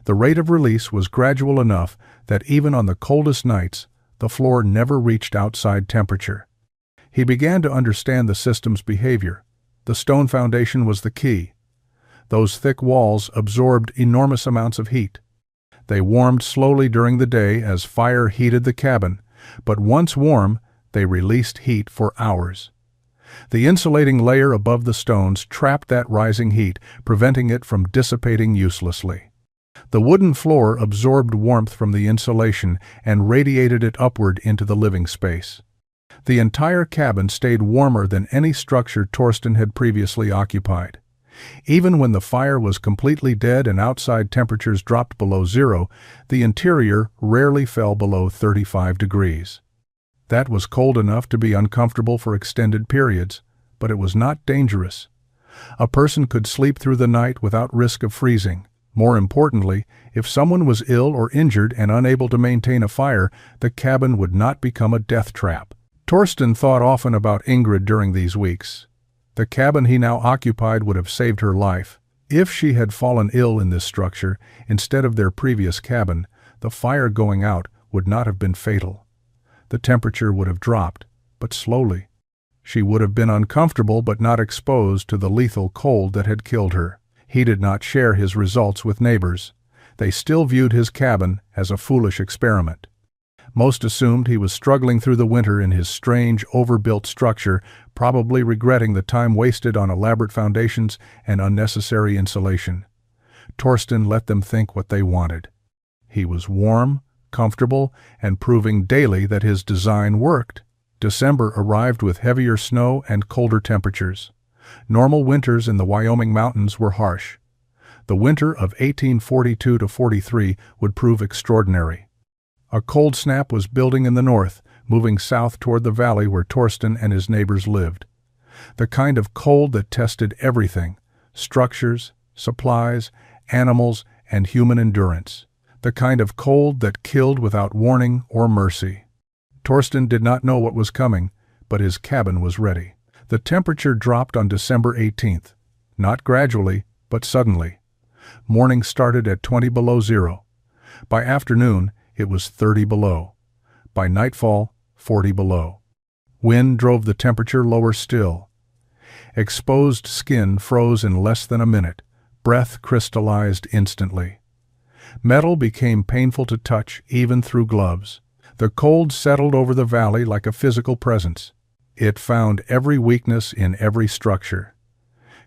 The rate of release was gradual enough that even on the coldest nights, the floor never reached outside temperature. He began to understand the system's behavior. The stone foundation was the key. Those thick walls absorbed enormous amounts of heat. They warmed slowly during the day as fire heated the cabin, but once warm, they released heat for hours. The insulating layer above the stones trapped that rising heat, preventing it from dissipating uselessly. The wooden floor absorbed warmth from the insulation and radiated it upward into the living space. The entire cabin stayed warmer than any structure Torsten had previously occupied. Even when the fire was completely dead and outside temperatures dropped below zero, the interior rarely fell below 35 degrees. That was cold enough to be uncomfortable for extended periods, but it was not dangerous. A person could sleep through the night without risk of freezing. More importantly, if someone was ill or injured and unable to maintain a fire, the cabin would not become a death trap. Torsten thought often about Ingrid during these weeks. The cabin he now occupied would have saved her life. If she had fallen ill in this structure, instead of their previous cabin, the fire going out would not have been fatal. The temperature would have dropped, but slowly. She would have been uncomfortable but not exposed to the lethal cold that had killed her. He did not share his results with neighbors. They still viewed his cabin as a foolish experiment. Most assumed he was struggling through the winter in his strange, overbuilt structure, probably regretting the time wasted on elaborate foundations and unnecessary insulation. Torsten let them think what they wanted. He was warm, comfortable, and proving daily that his design worked. December arrived with heavier snow and colder temperatures. Normal winters in the Wyoming mountains were harsh. The winter of 1842-43 would prove extraordinary. A cold snap was building in the north, moving south toward the valley where Torsten and his neighbors lived. The kind of cold that tested everything: structures, supplies, animals, and human endurance. The kind of cold that killed without warning or mercy. Torsten did not know what was coming, but his cabin was ready. The temperature dropped on December 18th, not gradually, but suddenly. Morning started at 20 below zero. By afternoon, it was 30 below. By nightfall, 40 below. Wind drove the temperature lower still. Exposed skin froze in less than a minute. Breath crystallized instantly. Metal became painful to touch, even through gloves. The cold settled over the valley like a physical presence. It found every weakness in every structure.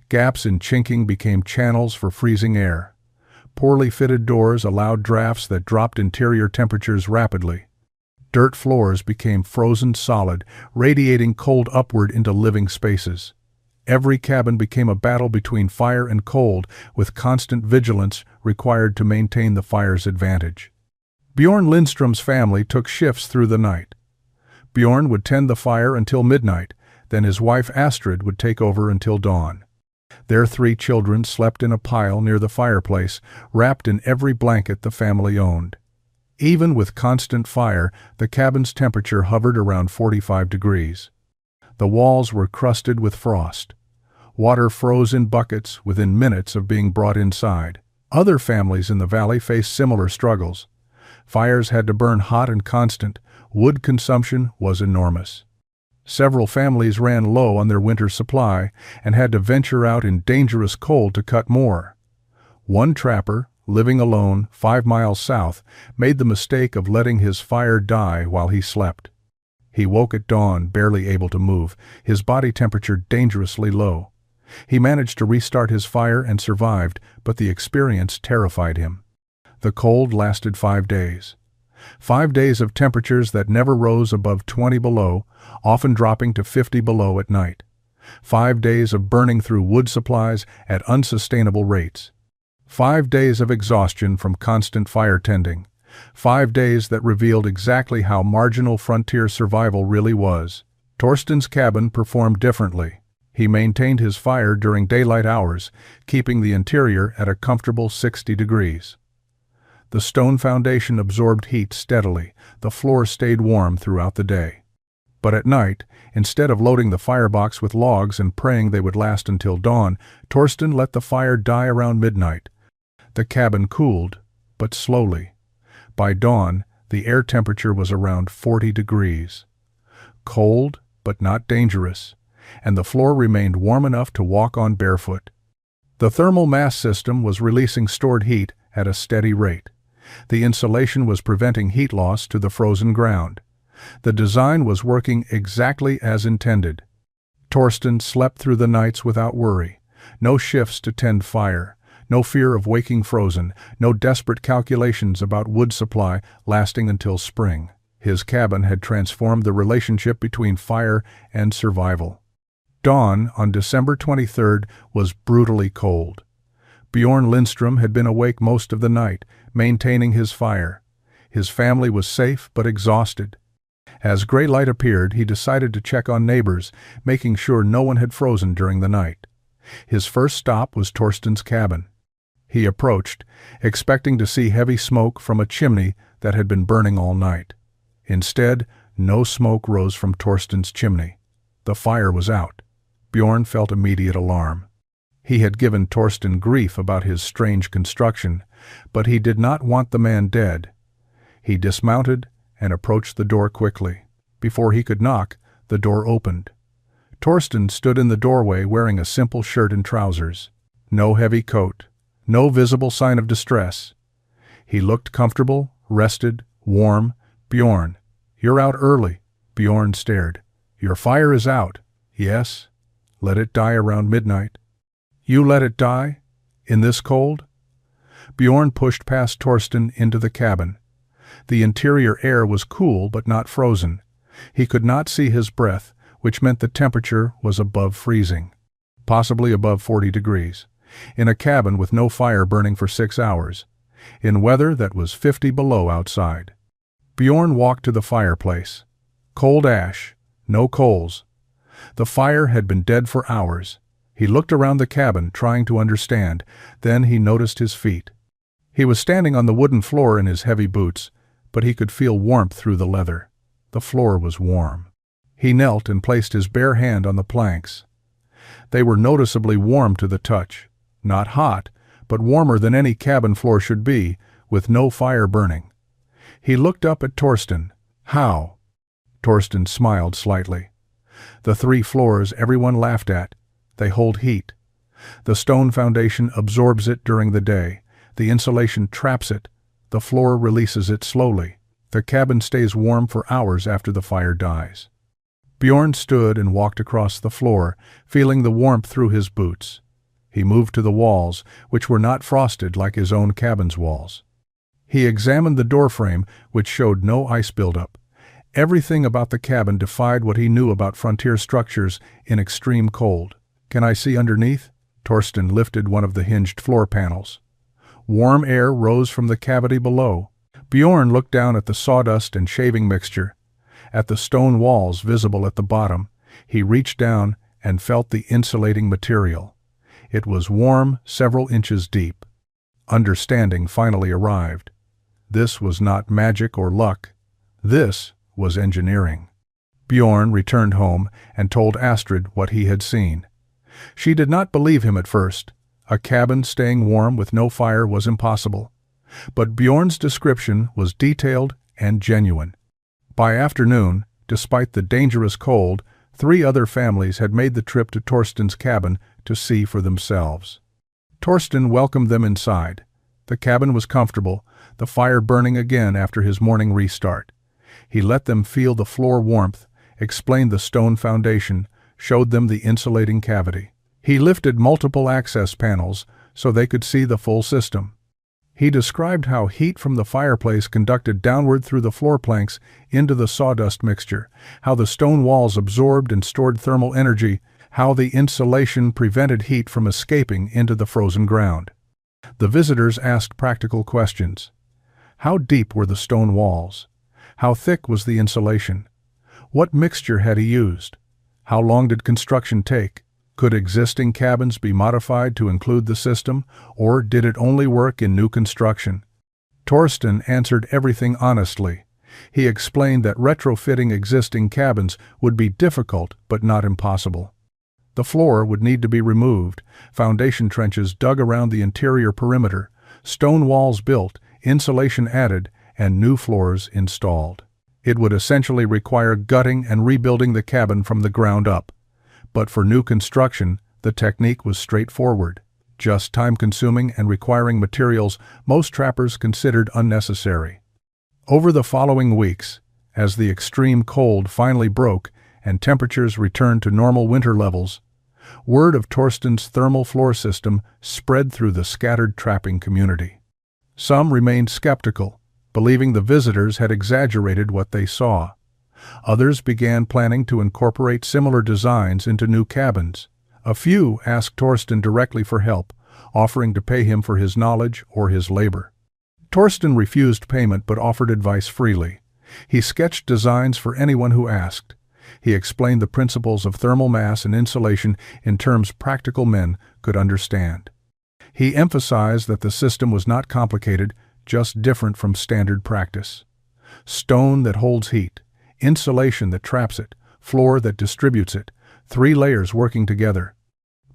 Gaps in chinking became channels for freezing air. Poorly fitted doors allowed drafts that dropped interior temperatures rapidly. Dirt floors became frozen solid, radiating cold upward into living spaces. Every cabin became a battle between fire and cold, with constant vigilance required to maintain the fire's advantage. Bjorn Lindstrom's family took shifts through the night. Bjorn would tend the fire until midnight, then his wife Astrid would take over until dawn. Their 3 children slept in a pile near the fireplace, wrapped in every blanket the family owned. Even with constant fire, the cabin's temperature hovered around 45 degrees. The walls were crusted with frost. Water froze in buckets within minutes of being brought inside. Other families in the valley faced similar struggles. Fires had to burn hot and constant. Wood consumption was enormous. Several families ran low on their winter supply and had to venture out in dangerous cold to cut more. One trapper, living alone 5 miles south, made the mistake of letting his fire die while he slept. He woke at dawn, barely able to move, his body temperature dangerously low. He managed to restart his fire and survived, but the experience terrified him. The cold lasted 5 days. 5 days of temperatures that never rose above 20 below, often dropping to 50 below at night. 5 days of burning through wood supplies at unsustainable rates. 5 days of exhaustion from constant fire tending. 5 days that revealed exactly how marginal frontier survival really was. Torsten's cabin performed differently. He maintained his fire during daylight hours, keeping the interior at a comfortable 60 degrees. The stone foundation absorbed heat steadily. The floor stayed warm throughout the day. But at night, instead of loading the firebox with logs and praying they would last until dawn, Torsten let the fire die around midnight. The cabin cooled, but slowly. By dawn, the air temperature was around 40 degrees. Cold, but not dangerous, and the floor remained warm enough to walk on barefoot. The thermal mass system was releasing stored heat at a steady rate. The insulation was preventing heat loss to the frozen ground. The design was working exactly as intended. Torsten slept through the nights without worry. No shifts to tend fire. No fear of waking frozen. No desperate calculations about wood supply lasting until spring. His cabin had transformed the relationship between fire and survival. Dawn on December 23rd was brutally cold. Bjorn Lindstrom had been awake most of the night, maintaining his fire. His family was safe but exhausted. As gray light appeared, he decided to check on neighbors, making sure no one had frozen during the night. His first stop was Torsten's cabin. He approached, expecting to see heavy smoke from a chimney that had been burning all night. Instead, no smoke rose from Torsten's chimney. The fire was out. Bjorn felt immediate alarm. He had given Torsten grief about his strange construction, but he did not want the man dead. He dismounted and approached the door quickly. Before he could knock, the door opened. Torsten stood in the doorway wearing a simple shirt and trousers. No heavy coat. No visible sign of distress. He looked comfortable, rested, warm. "Bjorn, you're out early." Bjorn stared. "Your fire is out." "Yes. Let it die around midnight." "You let it die? In this cold?" Bjorn pushed past Torsten into the cabin. The interior air was cool but not frozen. He could not see his breath, which meant the temperature was above freezing, possibly above 40 degrees, in a cabin with no fire burning for 6 hours, in weather that was 50 below outside. Bjorn walked to the fireplace. Cold ash, no coals. The fire had been dead for hours. He looked around the cabin, trying to understand. Then he noticed his feet. He was standing on the wooden floor in his heavy boots, but he could feel warmth through the leather. The floor was warm. He knelt and placed his bare hand on the planks. They were noticeably warm to the touch. Not hot, but warmer than any cabin floor should be, with no fire burning. He looked up at Torsten. "How?" Torsten smiled slightly. "The 3 floors everyone laughed at. They hold heat. The stone foundation absorbs it during the day. The insulation traps it. The floor releases it slowly. The cabin stays warm for hours after the fire dies. Bjorn stood and walked across the floor, feeling the warmth through his boots. He moved to the walls, which were not frosted like his own cabin's walls. He examined the doorframe, which showed no ice buildup. Everything about the cabin defied what he knew about frontier structures in extreme cold. "Can I see underneath?" Torsten lifted one of the hinged floor panels. Warm air rose from the cavity below. Bjorn looked down at the sawdust and shaving mixture, at the stone walls visible at the bottom. He reached down and felt the insulating material. It was warm, several inches deep. Understanding finally arrived. This was not magic or luck. This was engineering. Bjorn returned home and told Astrid what he had seen. She did not believe him at first. A cabin staying warm with no fire was impossible. But Bjorn's description was detailed and genuine. By afternoon, despite the dangerous cold, 3 other families had made the trip to Torsten's cabin to see for themselves. Torsten welcomed them inside. The cabin was comfortable, the fire burning again after his morning restart. He let them feel the floor warmth, explained the stone foundation, showed them the insulating cavity. He lifted multiple access panels so they could see the full system. He described how heat from the fireplace conducted downward through the floor planks into the sawdust mixture, how the stone walls absorbed and stored thermal energy, how the insulation prevented heat from escaping into the frozen ground. The visitors asked practical questions. How deep were the stone walls? How thick was the insulation? What mixture had he used? How long did construction take? Could existing cabins be modified to include the system, or did it only work in new construction? Torsten answered everything honestly. He explained that retrofitting existing cabins would be difficult but not impossible. The floor would need to be removed, foundation trenches dug around the interior perimeter, stone walls built, insulation added, and new floors installed. It would essentially require gutting and rebuilding the cabin from the ground up. But for new construction, the technique was straightforward, just time-consuming and requiring materials most trappers considered unnecessary. Over the following weeks, as the extreme cold finally broke and temperatures returned to normal winter levels, word of Torsten's thermal floor system spread through the scattered trapping community. Some remained skeptical, believing the visitors had exaggerated what they saw. Others began planning to incorporate similar designs into new cabins. A few asked Torsten directly for help, offering to pay him for his knowledge or his labor. Torsten refused payment but offered advice freely. He sketched designs for anyone who asked. He explained the principles of thermal mass and insulation in terms practical men could understand. He emphasized that the system was not complicated, just different from standard practice. Stone that holds heat, insulation that traps it, floor that distributes it, 3 layers working together.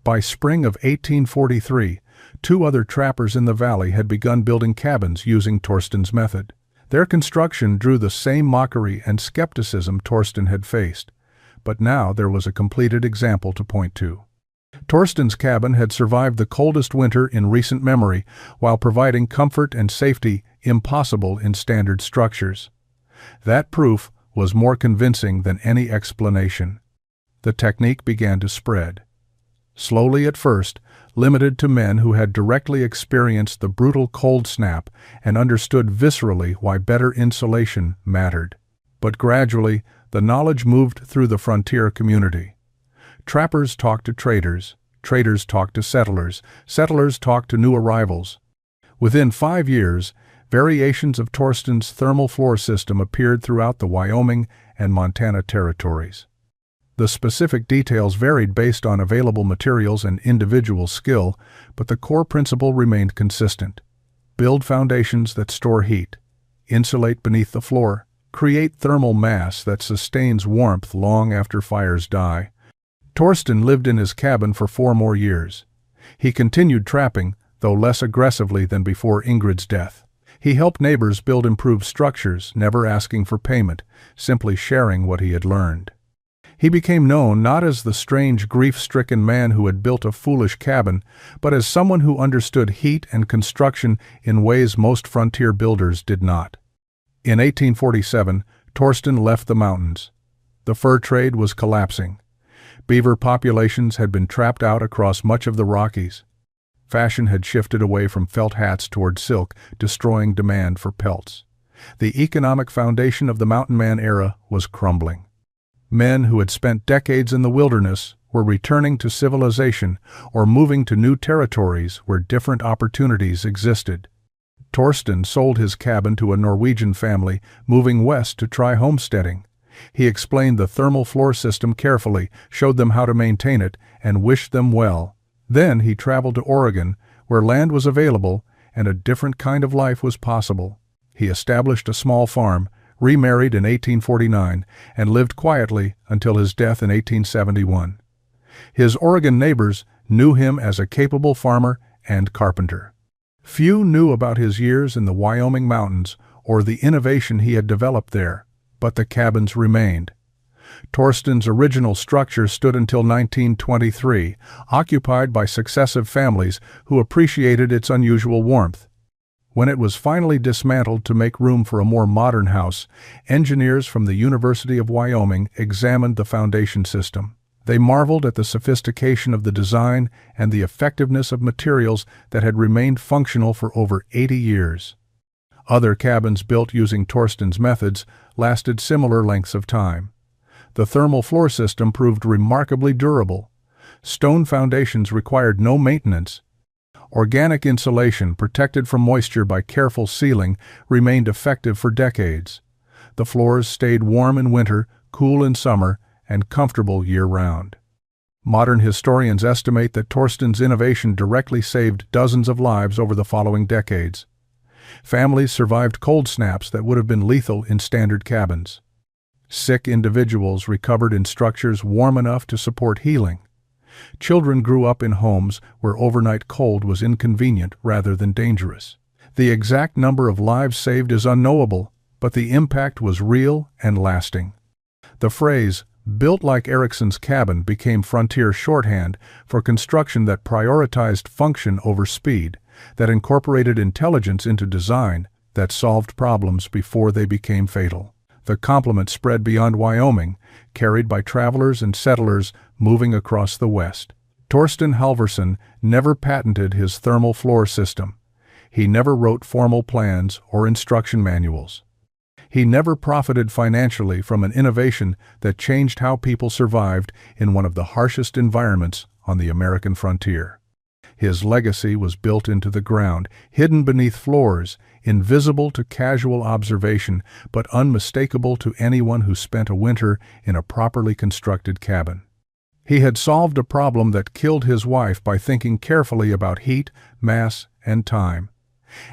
By spring of 1843, 2 other trappers in the valley had begun building cabins using Torsten's method. Their construction drew the same mockery and skepticism Torsten had faced, but now there was a completed example to point to. Torsten's cabin had survived the coldest winter in recent memory while providing comfort and safety impossible in standard structures. That proof was more convincing than any explanation. The technique began to spread. Slowly at first, limited to men who had directly experienced the brutal cold snap and understood viscerally why better insulation mattered. But gradually, the knowledge moved through the frontier community. Trappers talked to traders, traders talked to settlers, settlers talked to new arrivals. Within 5 years, variations of Torsten's thermal floor system appeared throughout the Wyoming and Montana territories. The specific details varied based on available materials and individual skill, but the core principle remained consistent. Build foundations that store heat, insulate beneath the floor, create thermal mass that sustains warmth long after fires die. Torsten lived in his cabin for 4 more years. He continued trapping, though less aggressively than before Ingrid's death. He helped neighbors build improved structures, never asking for payment, simply sharing what he had learned. He became known not as the strange, grief-stricken man who had built a foolish cabin, but as someone who understood heat and construction in ways most frontier builders did not. In 1847, Torsten left the mountains. The fur trade was collapsing. Beaver populations had been trapped out across much of the Rockies. Fashion had shifted away from felt hats toward silk, destroying demand for pelts. The economic foundation of the mountain man era was crumbling. Men who had spent decades in the wilderness were returning to civilization or moving to new territories where different opportunities existed. Torsten sold his cabin to a Norwegian family, moving west to try homesteading. He explained the thermal floor system carefully, showed them how to maintain it, and wished them well. Then he traveled to Oregon, where land was available and a different kind of life was possible. He established a small farm, remarried in 1849, and lived quietly until his death in 1871. His Oregon neighbors knew him as a capable farmer and carpenter. Few knew about his years in the Wyoming mountains or the innovation he had developed there, but the cabins remained. Torsten's original structure stood until 1923, occupied by successive families who appreciated its unusual warmth. When it was finally dismantled to make room for a more modern house, engineers from the University of Wyoming examined the foundation system. They marveled at the sophistication of the design and the effectiveness of materials that had remained functional for over 80 years. Other cabins built using Torsten's methods lasted similar lengths of time. The thermal floor system proved remarkably durable. Stone foundations required no maintenance. Organic insulation, protected from moisture by careful sealing, remained effective for decades. The floors stayed warm in winter, cool in summer, and comfortable year-round. Modern historians estimate that Torsten's innovation directly saved dozens of lives over the following decades. Families survived cold snaps that would have been lethal in standard cabins. Sick individuals recovered in structures warm enough to support healing. Children grew up in homes where overnight cold was inconvenient rather than dangerous. The exact number of lives saved is unknowable, but the impact was real and lasting. The phrase, "built like Erickson's cabin," became frontier shorthand for construction that prioritized function over speed, that incorporated intelligence into design, that solved problems before they became fatal. The compliment spread beyond Wyoming, carried by travelers and settlers moving across the West. Torsten Halvorsen never patented his thermal floor system. He never wrote formal plans or instruction manuals. He never profited financially from an innovation that changed how people survived in one of the harshest environments on the American frontier. His legacy was built into the ground, hidden beneath floors, invisible to casual observation, but unmistakable to anyone who spent a winter in a properly constructed cabin. He had solved a problem that killed his wife by thinking carefully about heat, mass, and time.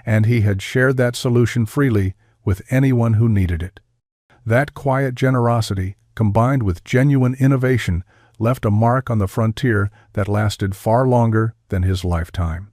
And he had shared that solution freely with anyone who needed it. That quiet generosity, combined with genuine innovation, left a mark on the frontier that lasted far longer than his lifetime.